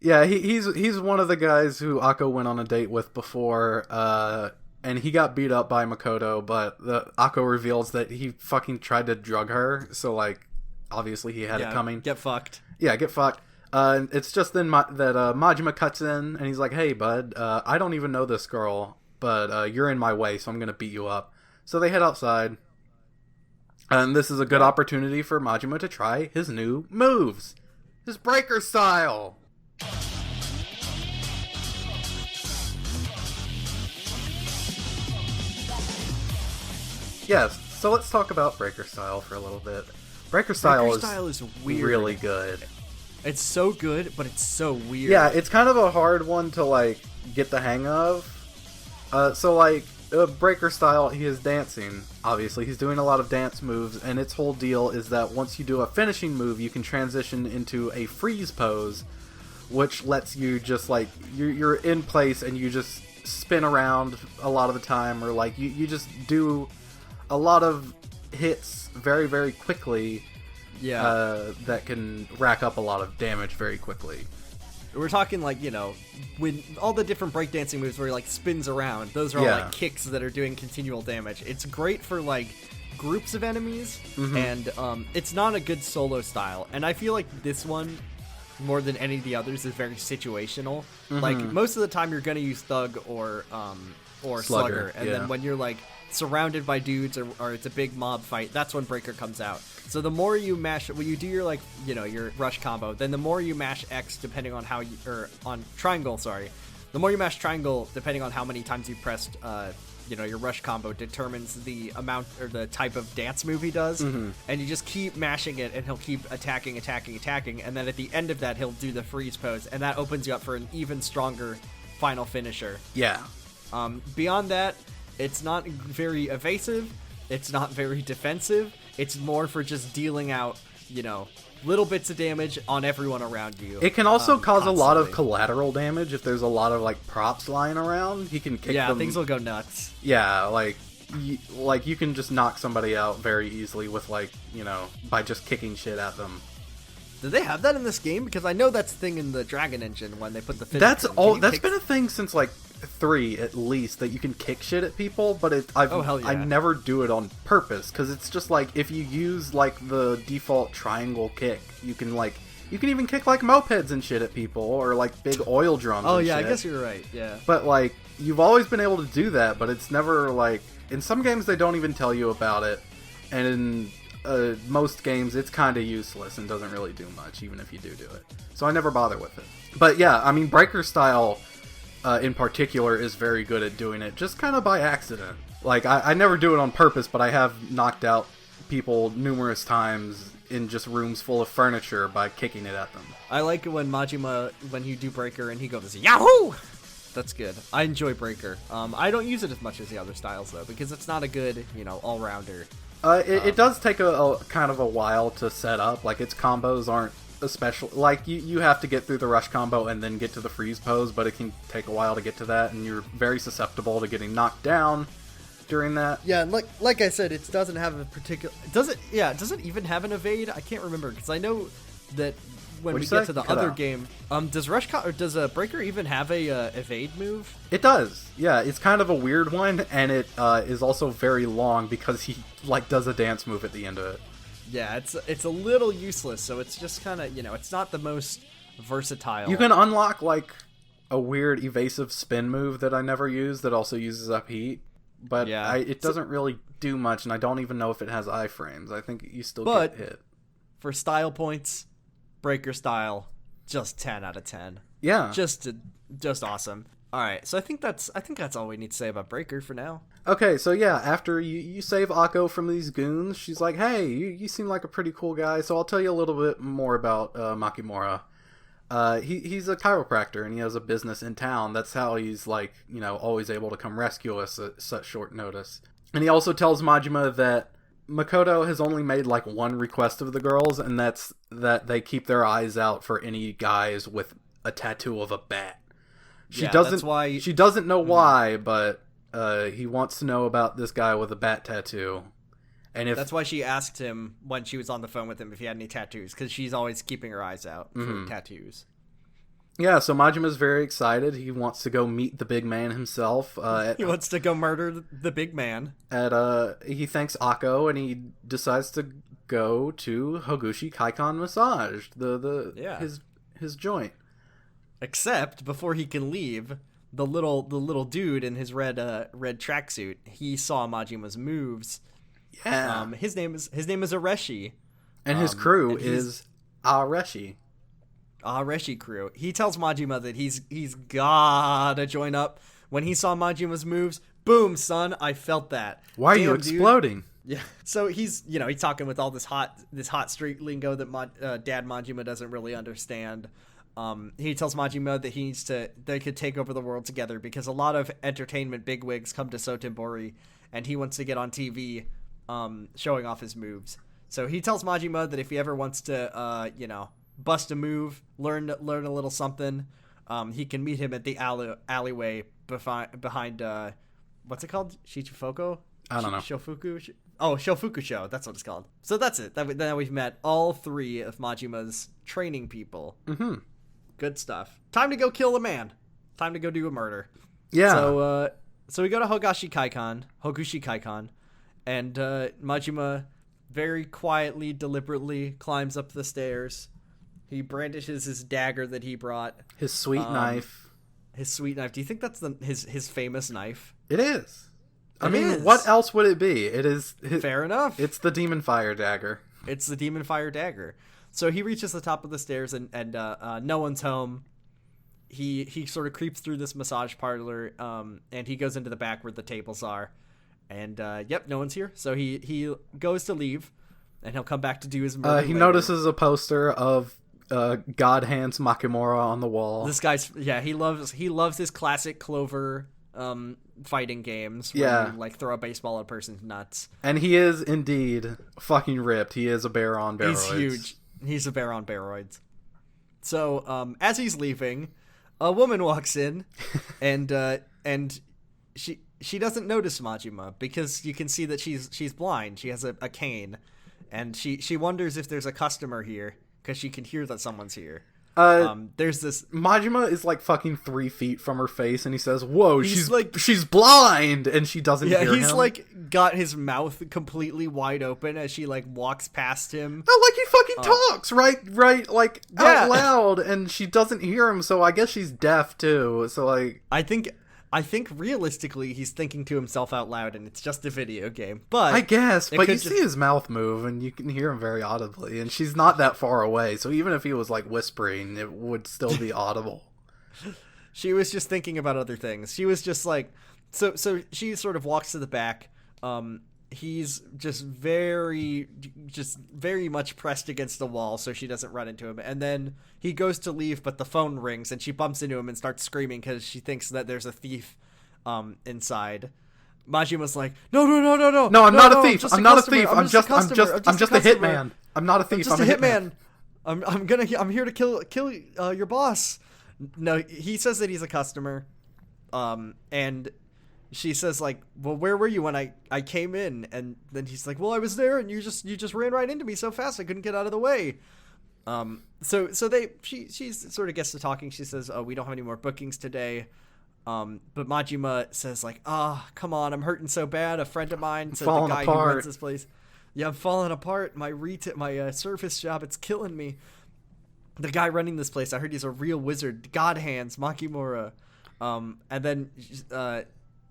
Yeah, he's one of the guys who Akko went on a date with before, and he got beat up by Makoto, but Akko reveals that he fucking tried to drug her, so, like, obviously he had it coming. Get fucked. Yeah, get fucked. It's just then that Majima cuts in, and he's like, hey, bud, I don't even know this girl, but you're in my way, so I'm gonna beat you up. So they head outside, And this is a good opportunity for Majima to try his new moves. His breaker style. Yes, so let's talk about breaker style for a little bit. Breaker style is weird. Really good. It's so good, but it's so weird. Yeah, it's kind of a hard one to, like, get the hang of. Breaker style, he is dancing, obviously. He's doing a lot of dance moves, and its whole deal is that once you do a finishing move, you can transition into a freeze pose, which lets you just, like, you're in place and you just spin around a lot of the time, or, like, you just do a lot of hits very, very quickly. Yeah. That can rack up a lot of damage very quickly. We're talking, like, you know, when all the different breakdancing moves where he, like, spins around, those are all, like, kicks that are doing continual damage. It's great for, like, groups of enemies, and it's not a good solo style. And I feel like this one, more than any of the others, is very situational. Like, most of the time you're going to use Thug or Slugger, and then when you're, like, surrounded by dudes or it's a big mob fight, that's when Breaker comes out. So the more you mash, when you do your, like, you know, your rush combo, then the more you mash X depending on how you, or on triangle, sorry. The more you mash triangle depending on how many times you pressed, you know, your rush combo determines the amount or the type of dance move he does. And you just keep mashing it and he'll keep attacking. And then at the end of that, he'll do the freeze pose. And that opens you up for an even stronger final finisher. Yeah. Beyond that, it's not very evasive. It's not very defensive. It's more for just dealing out, you know, little bits of damage on everyone around you. It can also cause a lot of collateral damage if there's a lot of, like, props lying around. He can kick them. Yeah, things will go nuts. Yeah, like you can just knock somebody out very easily with, like, you know, by just kicking shit at them. Do they have that in this game? Because I know that's the thing in the Dragon Engine when they put the That's been a thing since, like, 3 at least, that you can kick shit at people, but I never do it on purpose, because it's just like, if you use, like, the default triangle kick, you can even kick, like, mopeds and shit at people, or, like, big oil drums and shit. I guess you're right, yeah. But, like, you've always been able to do that, but it's never, like, in some games they don't even tell you about it, and in most games it's kind of useless and doesn't really do much, even if you do it. So I never bother with it. But yeah, I mean, Breaker style in particular is very good at doing it just kind of by accident. Like, I never do it on purpose, but I have knocked out people numerous times in just rooms full of furniture by kicking it at them. I like it when Majima, when you do Breaker and he goes, Yahoo! That's good. I enjoy Breaker. I don't use it as much as the other styles, though, because it's not a good, you know, all-rounder. It does take a kind of a while to set up. Like, its combos aren't especially... Like, you have to get through the rush combo and then get to the freeze pose, but it can take a while to get to that, and you're very susceptible to getting knocked down during that. Yeah, and like I said, it doesn't have a particular... Does it even have an evade? I can't remember, because I know that when we get to the other game... does Breaker even have a evade move? It does. Yeah, it's kind of a weird one, and it is also very long because he, like, does a dance move at the end of it. Yeah, it's a little useless, so it's just kind of, you know, it's not the most versatile. You can unlock, like, a weird evasive spin move that I never use that also uses up heat, but yeah, it doesn't really do much, and I don't even know if it has iframes. I think you still get hit. For style points, Breaker style, just 10 out of 10. Yeah. Just awesome. All right, so I think that's all we need to say about Breaker for now. Okay, so yeah, after you save Akko from these goons, she's like, hey, you seem like a pretty cool guy, so I'll tell you a little bit more about Makimura. He's a chiropractor, and he has a business in town. That's how he's, like, you know, always able to come rescue us at such short notice. And he also tells Majima that Makoto has only made, like, one request of the girls, and that's that they keep their eyes out for any guys with a tattoo of a bat. She doesn't know why, but he wants to know about this guy with a bat tattoo. And that's why she asked him when she was on the phone with him if he had any tattoos, because she's always keeping her eyes out for tattoos. Yeah, so Majima's very excited. He wants to go meet the big man himself. He wants to go murder the big man. He thanks Akko, and he decides to go to Hogushi Kaikan Massage, his joint. Except before he can leave, the little dude in his red tracksuit, he saw Majima's moves. Yeah. His name is Areshi. And his crew is Areshi. Areshi crew. He tells Majima that he's gotta join up. When he saw Majima's moves, boom, son, I felt that. Why are you exploding? Dude. Yeah. So he's talking with all this hot street lingo that Dad Majima doesn't really understand. He tells Majima that they could take over the world together because a lot of entertainment bigwigs come to Sotenbori, and he wants to get on TV, showing off his moves. So he tells Majima that if he ever wants to, bust a move, learn a little something, he can meet him at the alleyway behind what's it called? Shichifoko? I don't know. Shofuku? Shofuku Show. That's what it's called. So that's it. Now we've met all 3 of Majima's training people. Mm-hmm. Good stuff. Time to go kill a man. Time to go do a murder. Yeah. So we go to Hogushi Kaikon, and Majima very quietly, deliberately climbs up the stairs. He brandishes his dagger that he brought. His sweet knife. His sweet knife. Do you think that's his famous knife? It is. I mean, what else would it be? It is. Fair enough. It's the Demon Fire dagger. It's the Demon Fire dagger. So he reaches the top of the stairs, and no one's home. He sort of creeps through this massage parlor, and he goes into the back where the tables are. And, no one's here. So he goes to leave, and he'll come back to do his murder He later. notices a poster of God Hands Makimura on the wall. This guy's, he loves his classic Clover fighting games where you, throw a baseball at a person's nuts. And he is indeed fucking ripped. He is a bear on steroids. He's huge. He's a bear on steroids. So, as he's leaving, a woman walks in, and she doesn't notice Majima because you can see that she's blind. She has a cane, and she wonders if there's a customer here because she can hear that someone's here. There's this Majima is like fucking 3 feet from her face, and he says, "Whoa, she's blind," and she doesn't hear him. Yeah, he's like got his mouth completely wide open as she like walks past him. No, like he fucking talks right, like out loud, and she doesn't hear him. So I guess she's deaf too. So like, I think realistically he's thinking to himself out loud, and it's just a video game. But I guess, but you see his mouth move, and you can hear him very audibly, and she's not that far away. So even if he was like whispering, it would still be audible. She was just thinking about other things. She was just like, so she sort of walks to the back. He's just very much pressed against the wall so she doesn't run into him. And then he goes to leave, but the phone rings and she bumps into him and starts screaming because she thinks that there's a thief inside. Majima's like, no. No, I'm not a thief. I'm not a thief. I'm just a hitman. I'm not a thief. I'm just a hitman. I'm here to kill your boss. No, he says that he's a customer. And she says like, well, where were you when I came in? And then he's like, well, I was there, and you just ran right into me so fast I couldn't get out of the way. So she sort of gets to talking. She says, oh, we don't have any more bookings today. But Majima says like, come on, I'm hurting so bad. A friend of mine said the guy who runs this place. Yeah, I'm falling apart. My service job, it's killing me. The guy running this place, I heard he's a real wizard. God Hands Makimura. And then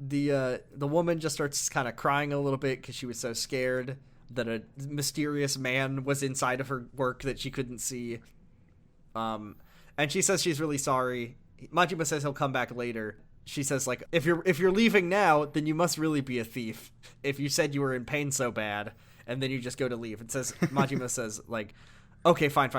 the woman just starts kind of crying a little bit because she was so scared that a mysterious man was inside of her work that she couldn't see. And she says she's really sorry. Majima says he'll come back later. She says like, if you're leaving now, then you must really be a thief. If you said you were in pain so bad, and then you just go to leave. It says Majima says like, okay, fine.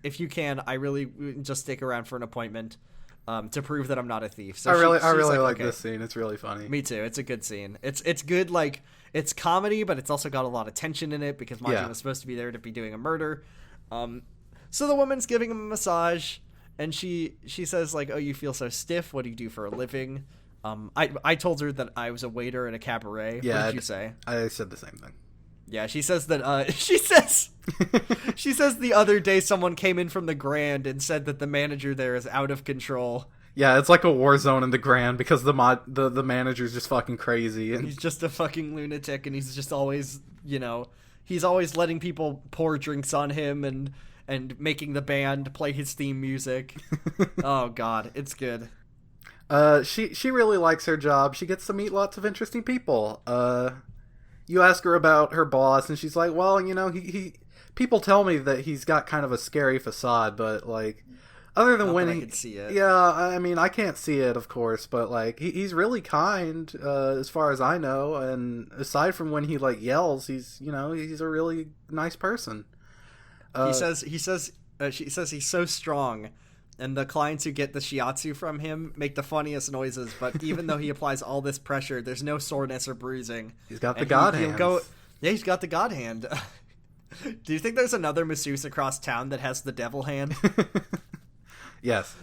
If you can, I really just stick around for an appointment. To prove that I'm not a thief. So I really like this scene. It's really funny. Me too. It's a good scene. It's good. Like, it's comedy, but it's also got a lot of tension in it because Majima was supposed to be there to be doing a murder. So the woman's giving him a massage, and she says like, oh, you feel so stiff. What do you do for a living? I told her that I was a waiter at a cabaret. Yeah, what did you say? I said the same thing. Yeah, she says that, she says the other day someone came in from the Grand and said that the manager there is out of control. Yeah, it's like a war zone in the Grand because the manager's just fucking crazy. And he's just a fucking lunatic, and he's just always, he's always letting people pour drinks on him and making the band play his theme music. Oh, God, it's good. She really likes her job. She gets to meet lots of interesting people. you ask her about her boss, and she's like, well, he people tell me that he's got kind of a scary facade, but, like, other than when I can see it. Yeah, I mean, I can't see it, of course, but, like, he's really kind, as far as I know, and aside from when he, like, yells, he's a really nice person. She says he's so strong, and the clients who get the shiatsu from him make the funniest noises, but even though he applies all this pressure, there's no soreness or bruising. He's got the god hands. He's got the god hand. Do you think there's another masseuse across town that has the devil hand? Yes.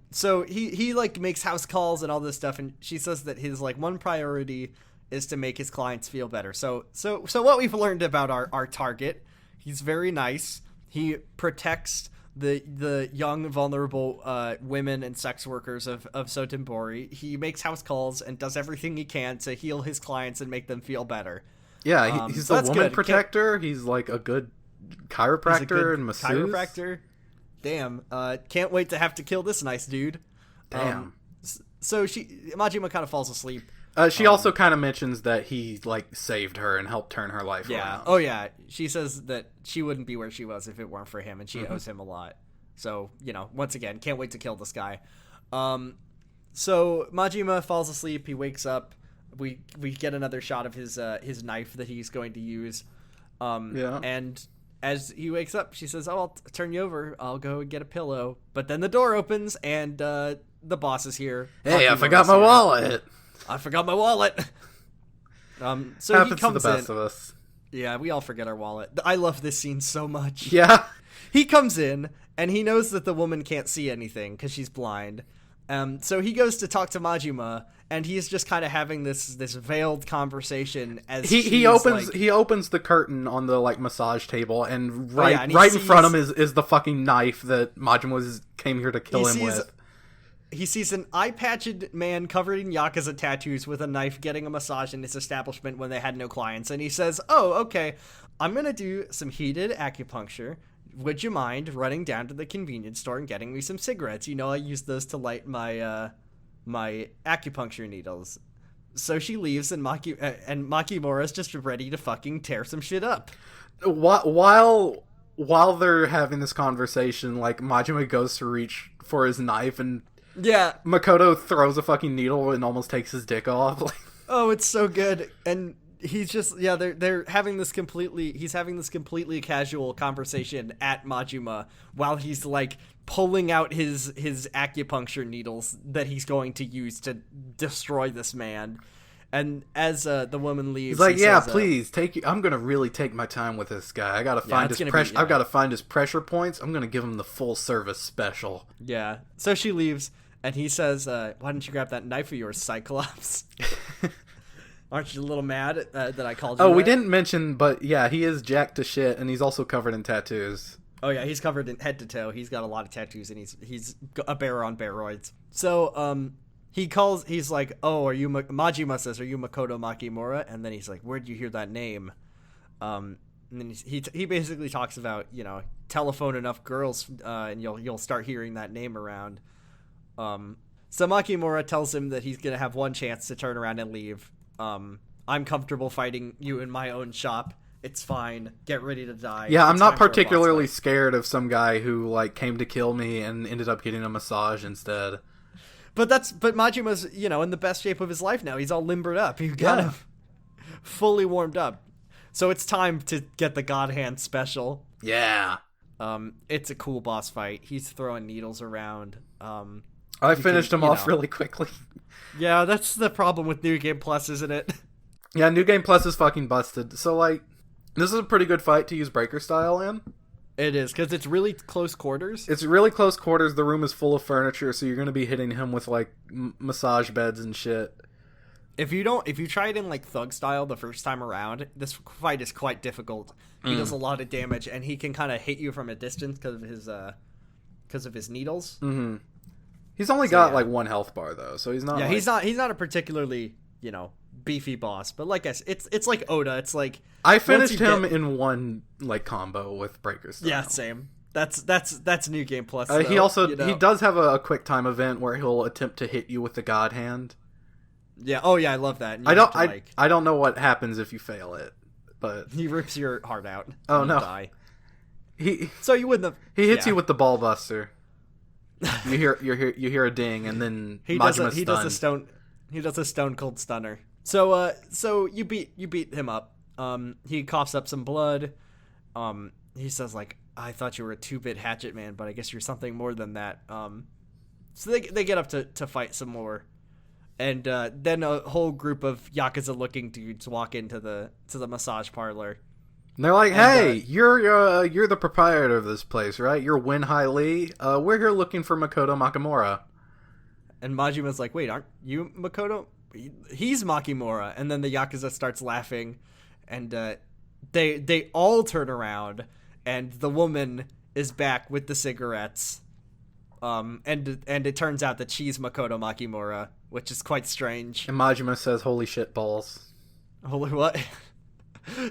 So he like makes house calls and all this stuff, and she says that his like one priority is to make his clients feel better. So what we've learned about our target, he's very nice. He protects the young, vulnerable women and sex workers of Sotenbori. He makes house calls and does everything he can to heal his clients and make them feel better. Yeah, he's a woman protector. He's like a good chiropractor and masseuse. Chiropractor. Damn. Can't wait to have to kill this nice dude. Damn. So Majima kind of falls asleep. She also kind of mentions that he like saved her and helped turn her life around. Oh yeah. She says that she wouldn't be where she was if it weren't for him, and she owes him a lot. So, once again, can't wait to kill this guy. So Majima falls asleep. He wakes up. We get another shot of his knife that he's going to use. And as he wakes up, she says, "Oh, I'll turn you over. I'll go and get a pillow." But then the door opens, and the boss is here. Hey, I forgot my wallet. I forgot my wallet. So happens he comes to the best in. of us. Yeah, we all forget our wallet. I love this scene so much. Yeah. He comes in, and he knows that the woman can't see anything because she's blind. So he goes to talk to Majima, and he's just kind of having this veiled conversation as he opens the curtain on the like massage table, and right in front of him is the fucking knife that Majima came here to kill him with. He sees an eye-patched man covered in Yakuza tattoos with a knife getting a massage in his establishment when they had no clients, and he says, "Oh, okay, I'm gonna do some heated acupuncture. Would you mind running down to the convenience store and getting me some cigarettes? I use those to light my my acupuncture needles." So she leaves, and Makimura's just ready to fucking tear some shit up. While they're having this conversation, like, Majima goes to reach for his knife, and Makoto throws a fucking needle and almost takes his dick off. Oh, it's so good. And he's just they're having this completely casual conversation at Majima while he's like pulling out his acupuncture needles that he's going to use to destroy this man. And as the woman leaves, he's like, says, please I'm gonna really take my time with this guy. I gotta find his pressure. I've gotta find his pressure points. I'm gonna give him the full service special. Yeah. So she leaves, and he says, "Why don't you grab that knife of yours, Cyclops?" Aren't you a little mad that I called you? Oh, that? We didn't mention, but yeah, he is jacked to shit, and he's also covered in tattoos. Oh yeah, he's covered in head to toe. He's got a lot of tattoos, and he's a bear on steroids. So he's like, "Oh, are you Majima says, are you Makoto Makimura?" And then he's like, "Where'd you hear that name?" And then he basically talks about, telephone enough girls, and you'll start hearing that name around. So Makimura tells him that he's gonna have one chance to turn around and leave. I'm comfortable fighting you in my own shop. It's fine. Get ready to die. Yeah, I'm not particularly scared of some guy who like came to kill me and ended up getting a massage instead. But Majima's, in the best shape of his life now. He's all limbered up. He got him fully warmed up. So it's time to get the God Hand special. Yeah. It's a cool boss fight. He's throwing needles around. I finished him off really quickly. Yeah, that's the problem with New Game Plus, isn't it? Yeah, New Game Plus is fucking busted. So, like, this is a pretty good fight to use Breaker style in. It is, because it's really close quarters. It's really close quarters. The room is full of furniture, so you're going to be hitting him with, like, massage beds and shit. If you try it in, like, Thug style the first time around, this fight is quite difficult. He does a lot of damage, and he can kind of hit you from a distance because of his needles. Mm-hmm. He's only got like one health bar though, so he's not. Yeah, he's not a particularly beefy boss, but like I said, it's like Oda. It's like I finished him in one like combo with Breaker style. Yeah, same. That's New Game Plus. He also he does have a quick time event where he'll attempt to hit you with the God Hand. Yeah. Oh yeah, I love that. And I don't know what happens if you fail it, but he rips your heart out. Oh no! Die. So you wouldn't have. He hits you with the ball buster. You hear a ding, and then he does a stone cold stunner. So you beat him up. He coughs up some blood. He says like, I thought you were a 2-bit hatchet man, but I guess you're something more than that. So they get up to fight some more, and then a whole group of Yakuza looking dudes walk into the massage parlor. And they're like, "Hey, you're the proprietor of this place, right? You're Wen-Hai Lee. We're here looking for Makoto Makimura." And Majima's like, "Wait, aren't you Makoto? He's Makimura." And then the Yakuza starts laughing, and they all turn around, and the woman is back with the cigarettes. And it turns out that she's Makoto Makimura, which is quite strange. And Majima says, "Holy shit balls." Holy what?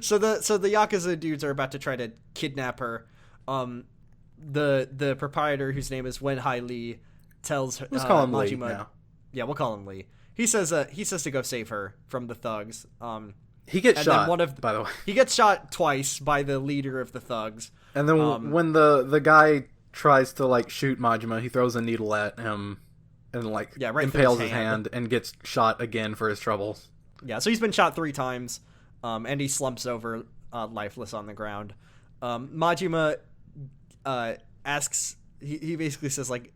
So the Yakuza dudes are about to try to kidnap her. The proprietor, whose name is Wen-Hai Lee, tells Let's call him Majima. Lee now. Yeah, we'll call him Lee. He says to go save her from the thugs. He gets shot. By the way, he gets shot twice by the leader of the thugs. And then when the guy tries to like shoot Majima, he throws a needle at him and like impales his hand and gets shot again for his troubles. Yeah, so he's been shot 3 times. And he slumps over, lifeless on the ground. Majima asks, he basically says, like,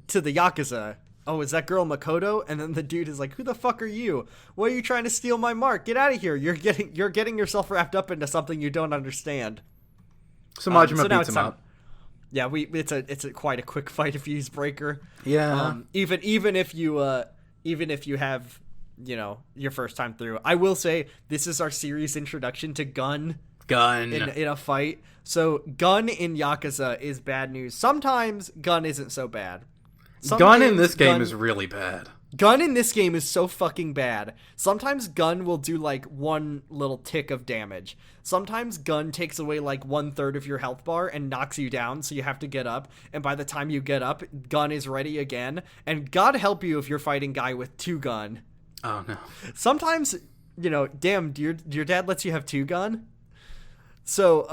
to the Yakuza, "Oh, is that girl Makoto?" And then the dude is like, "Who the fuck are you? Why are you trying to steal my mark? Get out of here. You're getting yourself wrapped up into something you don't understand." So Majima beats him up. Yeah, it's quite a quick fight if you use Breaker. Yeah. Even if you have, you know, your first time through. I will say this is our series introduction to gun in a fight. So gun in Yakuza is bad news. Sometimes gun isn't so bad. Gun in this game is really bad. Gun in this game is so fucking bad. Sometimes gun will do like one little tick of damage. Sometimes gun takes away like 1/3 of your health bar and knocks you down, so you have to get up. And by the time you get up, gun is ready again. And God help you if you're fighting guy with 2 gun. Oh no. Sometimes, you know, damn, your dad lets you have 2 gun. So,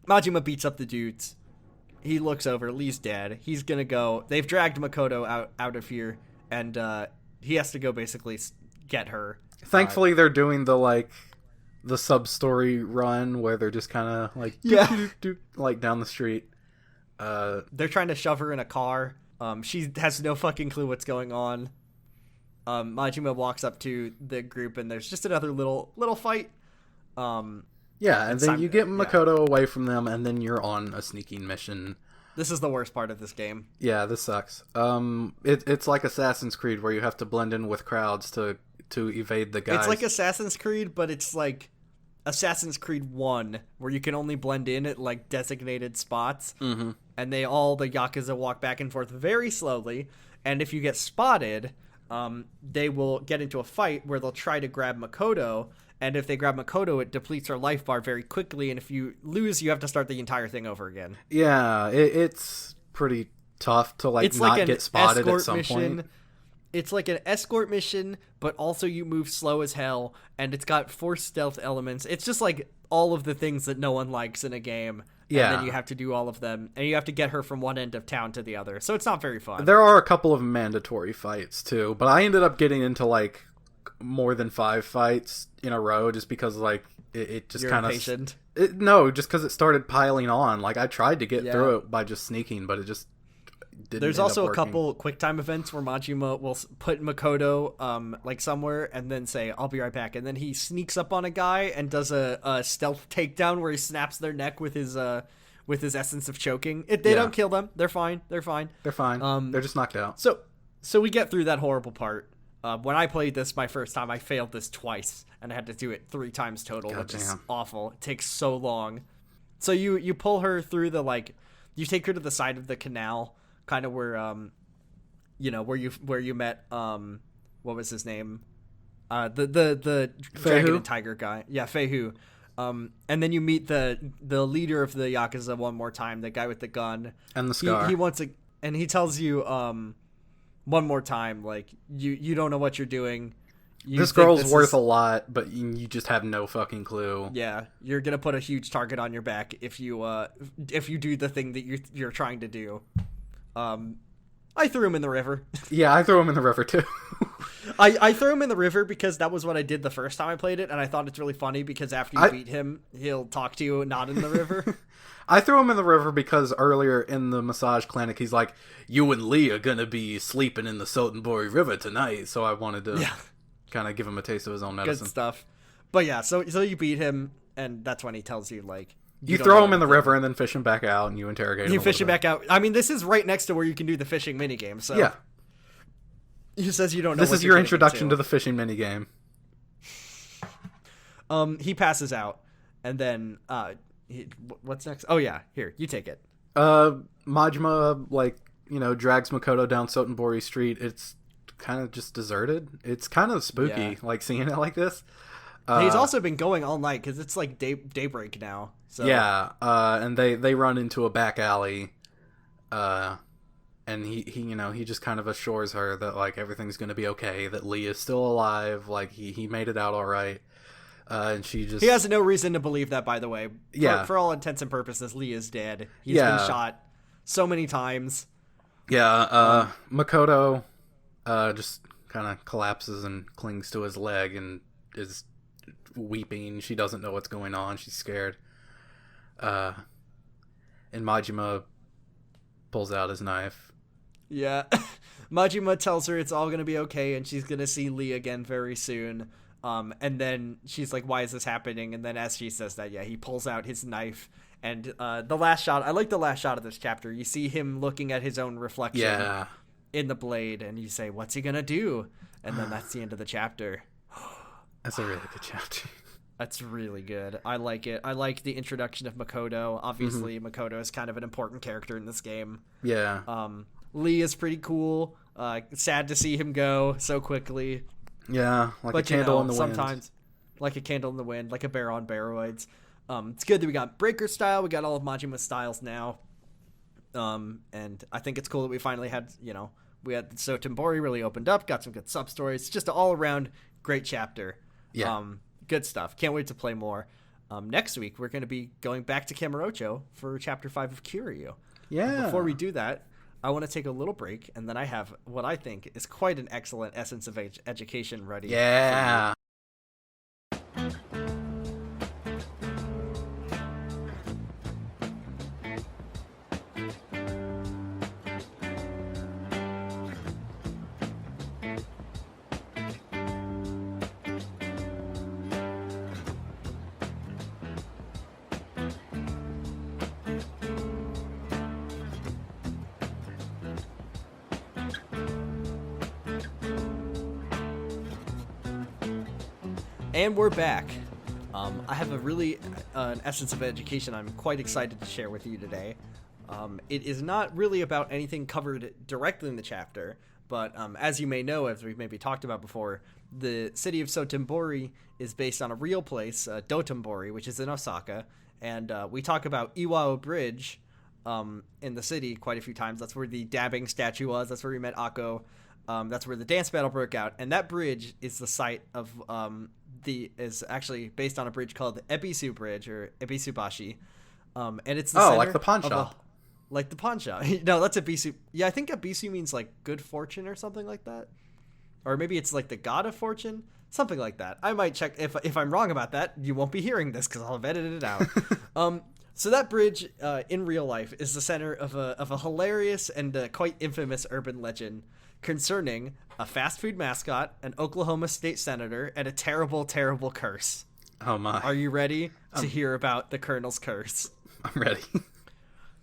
Majima beats up the dudes. He looks over, Lee's dead. He's gonna go. They've dragged Makoto out of here, and he has to go basically get her. Thankfully, they're doing the sub-story run where they're just kind of like like down the street. They're trying to shove her in a car. She has no fucking clue what's going on. Majima walks up to the group, and there's just another little fight. Yeah, and then you get Makoto away from them, and then you're on a sneaking mission. This is the worst part of this game. Yeah, this sucks. It's like Assassin's Creed, where you have to blend in with crowds to evade the guys. It's like Assassin's Creed, but it's like Assassin's Creed 1, where you can only blend in at like designated spots, mm-hmm. and the Yakuza walk back and forth very slowly, and if you get spotted, they will get into a fight where they'll try to grab Makoto. And if they grab Makoto, it depletes her life bar very quickly. And if you lose, you have to start the entire thing over again. Yeah, it's pretty tough to not get spotted at some point. It's like an escort mission, but also you move slow as hell. And it's got forced stealth elements. It's just like all of the things that no one likes in a game. Yeah. And then you have to do all of them. And you have to get her from one end of town to the other. So it's not very fun. There are a couple of mandatory fights, too. But I ended up getting into more than 5 fights in a row just because it just kind of just because it started piling on. I tried to get through it by just sneaking, but it just didn't. There's also a couple quick time events where Majima will put Makoto somewhere and then say, "I'll be right back," and then he sneaks up on a guy and does a stealth takedown where he snaps their neck with his essence of choking. They don't kill them. They're fine. They're fine. They're just knocked out. So we get through that horrible part. When I played this my first time, I failed this twice, and I had to do it 3 times total, which is awful. It takes so long. So you pull her through you take her to the side of the canal, kind of where where you met what was his name, the dragon and tiger guy, Feihu, and then you meet the leader of the Yakuza one more time, the guy with the gun and the scar. He wants and he tells you one more time, like, you don't know what you're doing. This girl's worth a lot, but you just have no fucking clue. Yeah, you're gonna put a huge target on your back if you do the thing that you're trying to do. I threw him in the river. Yeah, I threw him in the river too. I threw him in the river because that was what I did the first time I played it, and I thought it's really funny because after you beat him, he'll talk to you not in the river. I threw him in the river because earlier in the massage clinic, he's like, "You and Lee are gonna be sleeping in the Sotenbori River tonight," so I wanted to kind of give him a taste of his own medicine. Good stuff. But yeah, so you beat him, and that's when he tells you, like... You throw him in the river and then fish him back out, and you interrogate him. You fish him back out. I mean, this is right next to where you can do the fishing minigame, so... Yeah. He says you don't know This is your introduction to the fishing minigame. He passes out, and then... what's next? Oh, yeah. Here, you take it. Majima, like, drags Makoto down Sotenbori Street. It's kind of just deserted. It's kind of spooky, like, seeing it like this. He's also been going all night because it's like daybreak now. So. Yeah, and they run into a back alley, and he just kind of assures her that like everything's gonna be okay, that Lee is still alive, like he made it out all right, and he has no reason to believe that, by the way. For all intents and purposes, Lee is dead. He's been shot so many times. Yeah, Makoto just kind of collapses and clings to his leg and is weeping. She doesn't know what's going on. She's scared. And Majima pulls out his knife. Yeah. Majima tells her it's all going to be okay and she's going to see Lee again very soon. And then she's like, why is this happening? And then as she says that, he pulls out his knife. And the last shot, I like the last shot of this chapter. You see him looking at his own reflection in the blade, and you say, what's he going to do? And then that's the end of the chapter. That's a really good chapter. That's really good. I like it. I like the introduction of Makoto. Obviously, Makoto is kind of an important character in this game. Yeah. Lee is pretty cool. Sad to see him go so quickly. Yeah, like a candle in the wind. Sometimes, like a candle in the wind, like a bear on steroids. It's good that we got Breaker style. We got all of Majima's styles now. And I think it's cool that we finally had, we had Sotenbori really opened up, got some good sub-stories. It's just an all-around great chapter. Yeah. Good stuff. Can't wait to play more. Next week, we're going to be going back to Kamurocho for Chapter 5 of Kiryu. Yeah. Before we do that, I want to take a little break, and then I have what I think is quite an excellent Essence of Education ready. Yeah. And we're back. I have a really an Essence of Education I'm quite excited to share with you today. It is not really about anything covered directly in the chapter, but as you may know, as we've maybe talked about before, the city of Sotenbori is based on a real place, Dotonbori, which is in Osaka, and we talk about Iwao Bridge in the city quite a few times. That's where the dabbing statue was. That's where we met Akko. That's where the dance battle broke out, and that bridge is the site of is actually based on a bridge called the Ebisu Bridge or Ebisubashi, and it's the center like the pawn shop. Like the pawn shop. No, that's Ebisu. Yeah, I think Ebisu means like good fortune or something like that, or maybe it's like the god of fortune, something like that. I might check if I'm wrong about that. You won't be hearing this because I'll have edited it out. So that bridge in real life is the center of a hilarious and quite infamous urban legend concerning a fast food mascot, an Oklahoma state senator, and a terrible, terrible curse. Oh my. Are you ready to hear about the Colonel's curse? I'm ready.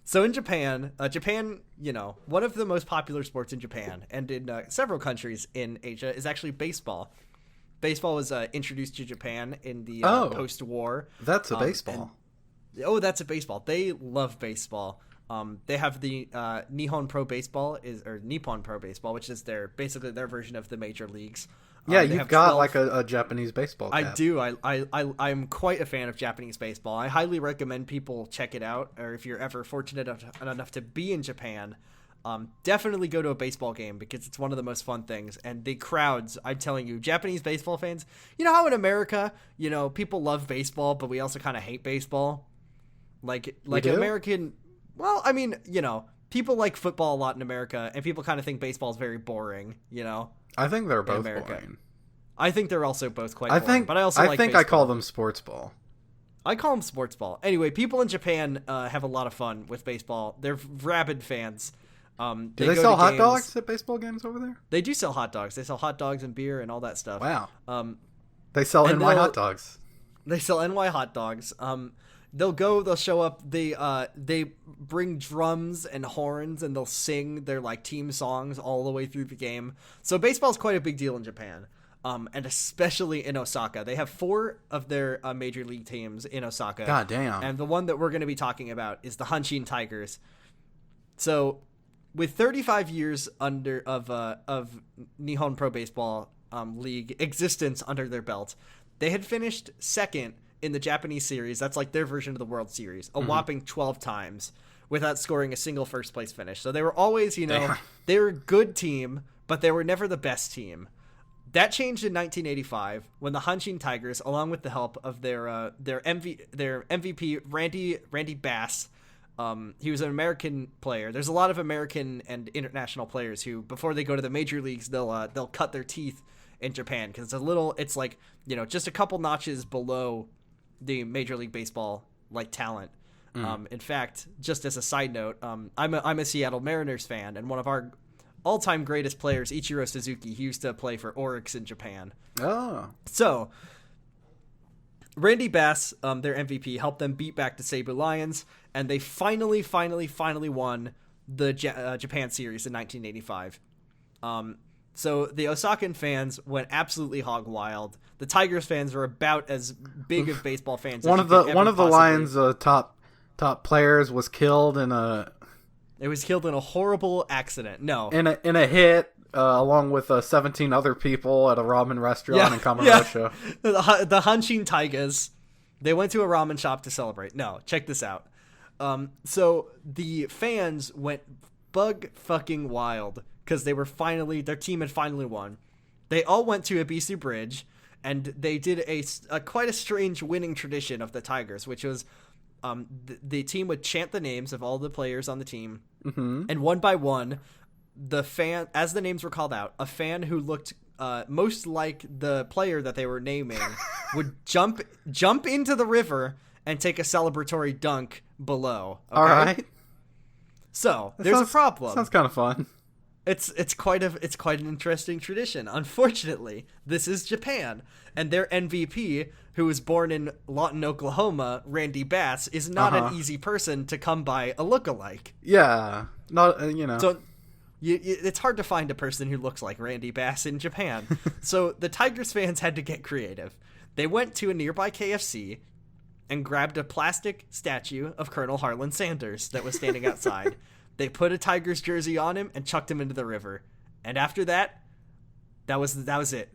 So in Japan, one of the most popular sports in Japan and in several countries in Asia is actually baseball. Baseball was introduced to Japan in the post-war. That's a baseball. That's a baseball. They love baseball. They have the Nippon Pro Baseball, which is basically their version of the major leagues. Yeah, you've got like a Japanese baseball cap. I do. I'm quite a fan of Japanese baseball. I highly recommend people check it out, or if you're ever fortunate enough to be in Japan, definitely go to a baseball game because it's one of the most fun things. And the crowds, I'm telling you, Japanese baseball fans, you know how in America, you know, people love baseball, but we also kind of hate baseball. Like American, well, I mean, you know, people like football a lot in America, and people kind of think baseball is very boring, you know? I think they're both boring. I think they're also both quite boring, but I think baseball. I call them sports ball. I call them sports ball. Anyway, people in Japan have a lot of fun with baseball. They're rabid fans. Do they sell hot dogs at baseball games over there? They do sell hot dogs. They sell hot dogs and beer and all that stuff. Wow. They sell NY hot dogs. They sell NY hot dogs. They'll show up. They bring drums and horns, and they'll sing their like team songs all the way through the game. So baseball's quite a big deal in Japan. And especially in Osaka. They have 4 of their major league teams in Osaka. God damn. And the one that we're going to be talking about is the Hanshin Tigers. So, with 35 years of Nihon Pro Baseball League existence under their belt, they had finished second in the Japanese series. That's like their version of the World Series, a whopping 12 times without scoring a single first place finish. So they were always, you know, they were a good team, but they were never the best team. That changed in 1985 when the Hanshin Tigers, along with the help of their MVP Randy Bass, he was an American player. There's a lot of American and international players who, before they go to the major leagues, they'll cut their teeth in Japan because it's like, you know, just a couple notches below the Major League Baseball like talent. In fact, just as a side note, I'm a Seattle Mariners fan, and one of our all-time greatest players, Ichiro Suzuki, he used to play for Oryx in Japan. Oh. So, Randy Bass, their MVP, helped them beat back the Seibu Lions, and they finally won the Japan series in 1985. So the Osakan fans went absolutely hog wild. The Tigers fans were about as big of baseball fans. One of the Lions' top players was killed in a. It was killed in a horrible accident. No. In a hit, along with 17 other people at a ramen restaurant in Kamurocho. Yeah. The Hanshin Tigers, they went to a ramen shop to celebrate. No, check this out. So the fans went bug fucking wild because their team had finally won. They all went to Ebisu Bridge, and they did a quite a strange winning tradition of the Tigers, which was the team would chant the names of all the players on the team, and one by one, as the names were called out, a fan who looked most like the player that they were naming would jump into the river and take a celebratory dunk below. Okay? All right. So there's a problem. Sounds kind of fun. It's quite an interesting tradition. Unfortunately, this is Japan, and their MVP, who was born in Lawton, Oklahoma, Randy Bass, is not an easy person to come by a lookalike. Yeah, not So it's hard to find a person who looks like Randy Bass in Japan. So the Tigers fans had to get creative. They went to a nearby KFC and grabbed a plastic statue of Colonel Harlan Sanders that was standing outside. They put a Tigers jersey on him and chucked him into the river. And after that was it.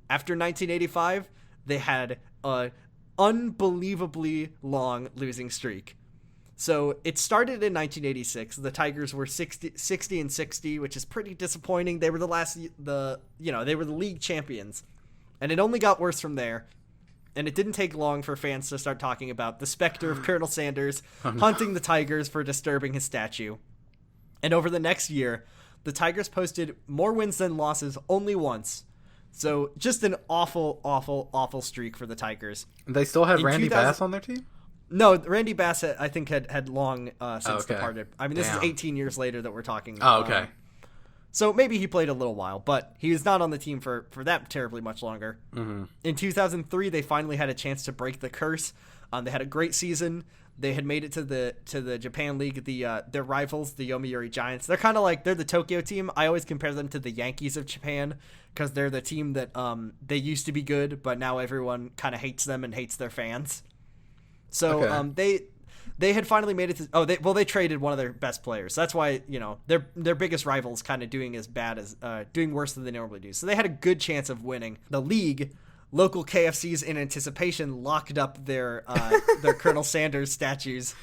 After 1985, they had an unbelievably long losing streak. So it started in 1986. The Tigers were 60-60, which is pretty disappointing. They were they were the league champions. And it only got worse from there. And it didn't take long for fans to start talking about the specter of Colonel Sanders hunting the Tigers for disturbing his statue. And over the next year, the Tigers posted more wins than losses only once. So just an awful, awful, awful streak for the Tigers. They still have Randy Bass on their team? No, Randy Bass, I think, had long since departed. I mean, this is 18 years later that we're talking. Oh, okay. So maybe he played a little while, but he was not on the team for that terribly much longer. Mm-hmm. In 2003, they finally had a chance to break the curse. They had a great season. They had made it to the Japan League. Their rivals, the Yomiuri Giants, they're kind of like, they're the Tokyo team. I always compare them to the Yankees of Japan because they're the team that they used to be good, but now everyone kind of hates them and hates their fans. So they had finally made it to. They traded one of their best players. That's why their biggest rivals kind of doing worse than they normally do. So they had a good chance of winning the league. Local KFCs, in anticipation, locked up their Colonel Sanders statues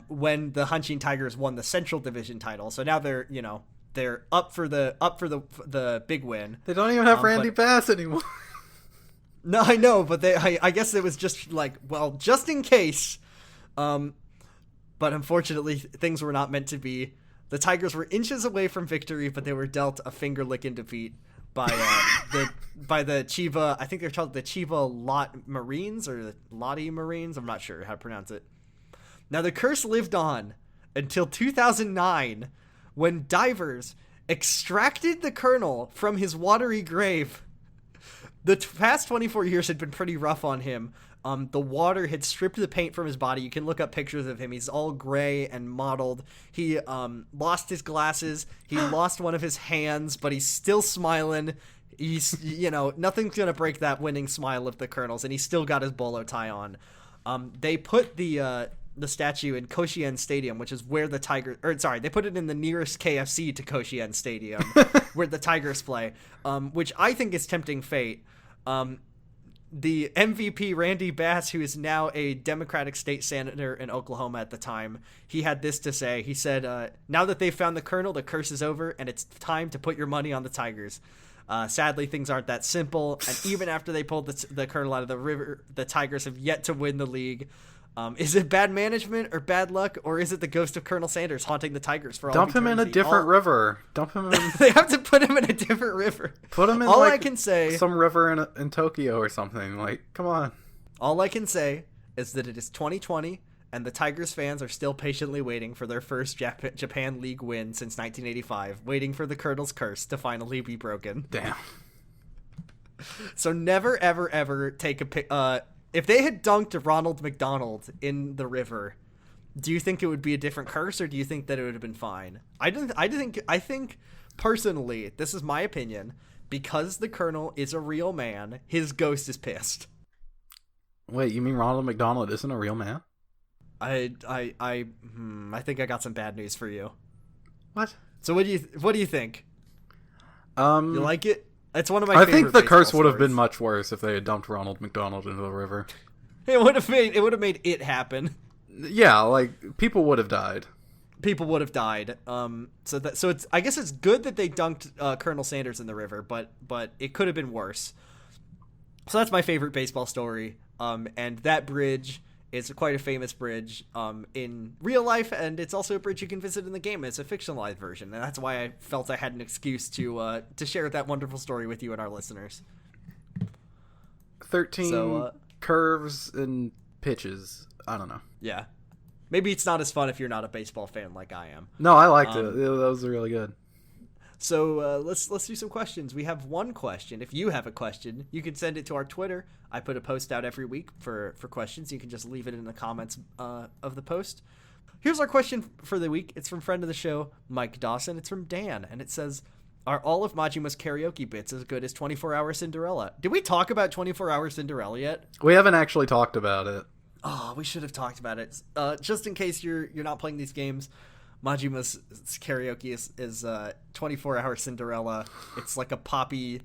when the Hanshin Tigers won the Central Division title. So now they're up for the big win. They don't even have Randy Bass anymore. No, I know, but I guess it was just like, well, just in case. But unfortunately, things were not meant to be. The Tigers were inches away from victory, but they were dealt a finger-licking defeat by the Chiba. I think they're called the Chiba Lot Marines or the Lottie Marines. I'm not sure how to pronounce it. Now, the curse lived on until 2009, when divers extracted the colonel from his watery grave. The past 24 years had been pretty rough on him. The water had stripped the paint from his body. You can look up pictures of him. He's all gray and mottled. He lost his glasses. He lost one of his hands, but he's still smiling. He's, nothing's going to break that winning smile of the colonel's, and he's still got his bolo tie on. They put the statue in Koshien Stadium, which is where the Tigers... they put it in the nearest KFC to Koshien Stadium, where the Tigers play, which I think is tempting fate. The MVP, Randy Bass, who is now a Democratic state senator in Oklahoma at the time, he had this to say. He said, now that they've found the colonel, the curse is over, and it's time to put your money on the Tigers. Sadly, things aren't that simple, and even after they pulled the colonel out of the river, the Tigers have yet to win the league. Is it bad management or bad luck, or is it the ghost of Colonel Sanders haunting the Tigers for all Dump him in a different river. Dump him in... They have to put him in a different river. Put him in I can say, some river in Tokyo or something. Like, come on. All I can say is that it is 2020, and the Tigers fans are still patiently waiting for their first Japan League win since 1985, waiting for the Colonel's curse to finally be broken. Damn. So never, ever, ever take a pic... if they had dunked Ronald McDonald in the river, do you think it would be a different curse, or do you think that it would have been fine? I think personally, this is my opinion, because the Colonel is a real man, his ghost is pissed. Wait, you mean Ronald McDonald isn't a real man? I think I got some bad news for you. What? So what do you think? You like it? It's one of my. I think the curse would have been much worse if they had dumped Ronald McDonald into the river. It would have made it happen. Yeah, like people would have died. People would have died. So it's, I guess it's good that they dunked Colonel Sanders in the river, but it could have been worse. So that's my favorite baseball story. And that bridge is quite a famous bridge in real life, and it's also a bridge you can visit in the game. It's a fictionalized version, and that's why I felt I had an excuse to share that wonderful story with you and our listeners. 13 curves and pitches. I don't know. Yeah. Maybe it's not as fun if you're not a baseball fan like I am. No, I liked it. That was really good. So let's do some questions. We have one question. If you have a question, you can send it to our Twitter. I put a post out every week for questions. You can just leave it in the comments of the post. Here's our question for the week. It's from friend of the show, Mike Dawson. It's from Dan, and it says, are all of Majima's karaoke bits as good as 24 Hour Cinderella? Did we talk about 24 Hour Cinderella yet? We haven't actually talked about it. Oh, we should have talked about it. Just in case you're not playing these games, Majima's karaoke is 24 Hour Cinderella. It's like a poppy,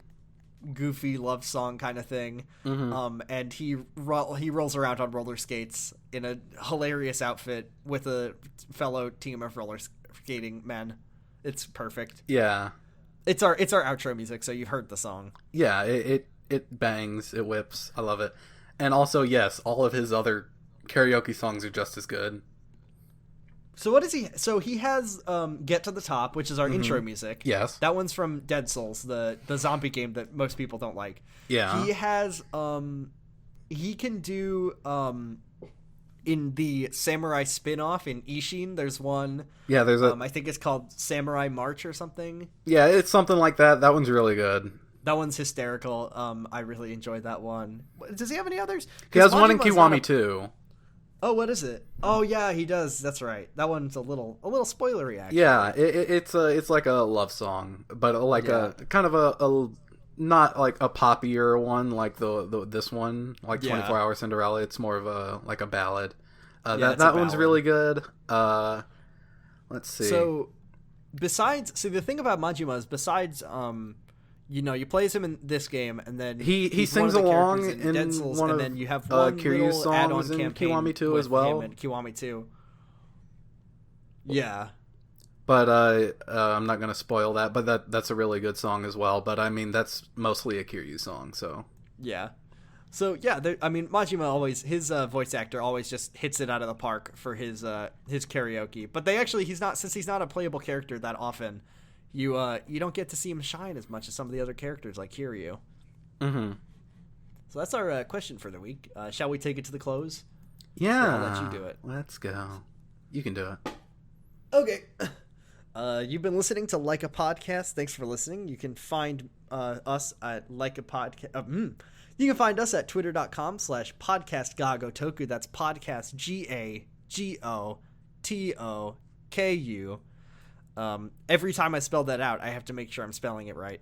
goofy love song kind of thing. Mm-hmm. And he rolls around on roller skates in a hilarious outfit with a fellow team of roller skating men. It's perfect. Yeah. It's our outro music, so you've heard the song. Yeah, it bangs, it whips. I love it. And also, yes, all of his other karaoke songs are just as good. So what is he? So he has Get to the Top, which is our intro music. Yes. That one's from Dead Souls, the zombie game that most people don't like. Yeah. He has he can do in the Samurai spin-off in Ishin, there's one. Yeah, there's a I think it's called Samurai March or something. Yeah, it's something like that. That one's really good. That one's hysterical. I really enjoyed that one. Does he have any others? He has one in Kiwami too. Oh, what is it? Oh, yeah, he does. That's right. That one's a little spoilery, actually. Yeah, it's like a love song, but like a kind of a not like a poppier one like this one, like 24 Hour Cinderella. It's more of a like a ballad. That one's really good. Let's see. So, the thing about Majima is besides you play as him in this game, and then he sings along in Dead Souls, one and of then you have one Kiryu's little add-on songs in campaign Kiwami 2 with as well. Him and Kiwami 2. Yeah. But I'm not going to spoil that, but that's a really good song as well. But I mean, that's mostly a Kiryu song, so. Yeah. So, yeah, I mean, Majima always, his voice actor always just hits it out of the park for his karaoke. But since he's not a playable character that often, you don't get to see him shine as much as some of the other characters like Kiryu. Mm-hmm. So that's our question for the week. Shall we take it to the close? Yeah. Or I'll let you do it. Let's go. You can do it. Okay. You've been listening to Like a Podcast. Thanks for listening. You can find us at Like a Podcast. You can find us at twitter.com/podcastgagotoku. That's podcast GAGOTOKU. Every time I spell that out, I have to make sure I'm spelling it right.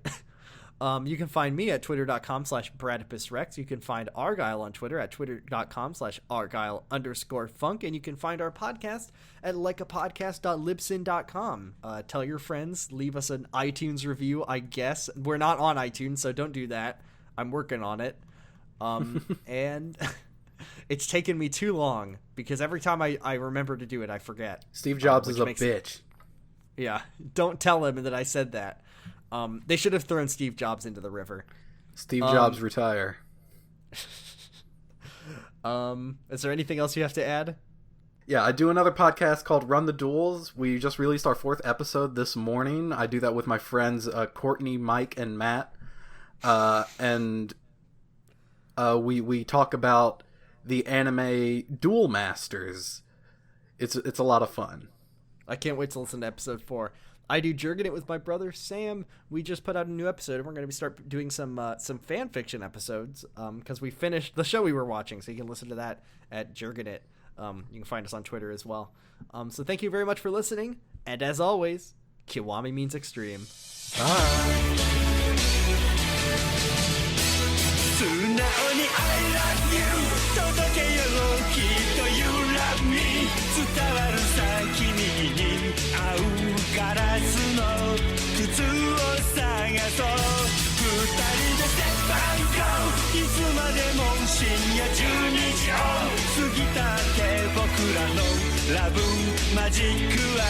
You can find me at twitter.com/bradipusrex. You can find Argyle on Twitter at twitter.com/argyle_funk. And you can find our podcast at likeapodcast.libsyn.com. Tell your friends, leave us an iTunes review, I guess. We're not on iTunes, so don't do that. I'm working on it. And it's taken me too long because every time I remember to do it, I forget. Steve Jobs is a bitch. Yeah. Don't tell him that I said that. They should have thrown Steve Jobs into the river. Steve Jobs retire. Is there anything else you have to add? Yeah, I do another podcast called Run the Duels. We just released our 4th episode this morning. I do that with my friends Courtney, Mike, and Matt. And we talk about the anime Duel Masters. It's a lot of fun. I can't wait to listen to episode 4. I do Jergin It with my brother Sam. We just put out a new episode, and we're going to start doing some fan fiction episodes because we finished the show we were watching, so you can listen to that at Jergin It. You can find us on Twitter as well. So thank you very much for listening, and as always, Kiwami means extreme. Bye. 素直に I love you 届けようきっと You love me 伝わるさ君に合うガラスの靴を探そう二人で Step and Go いつまでも深夜12時を過ぎたって僕らのラブマジックは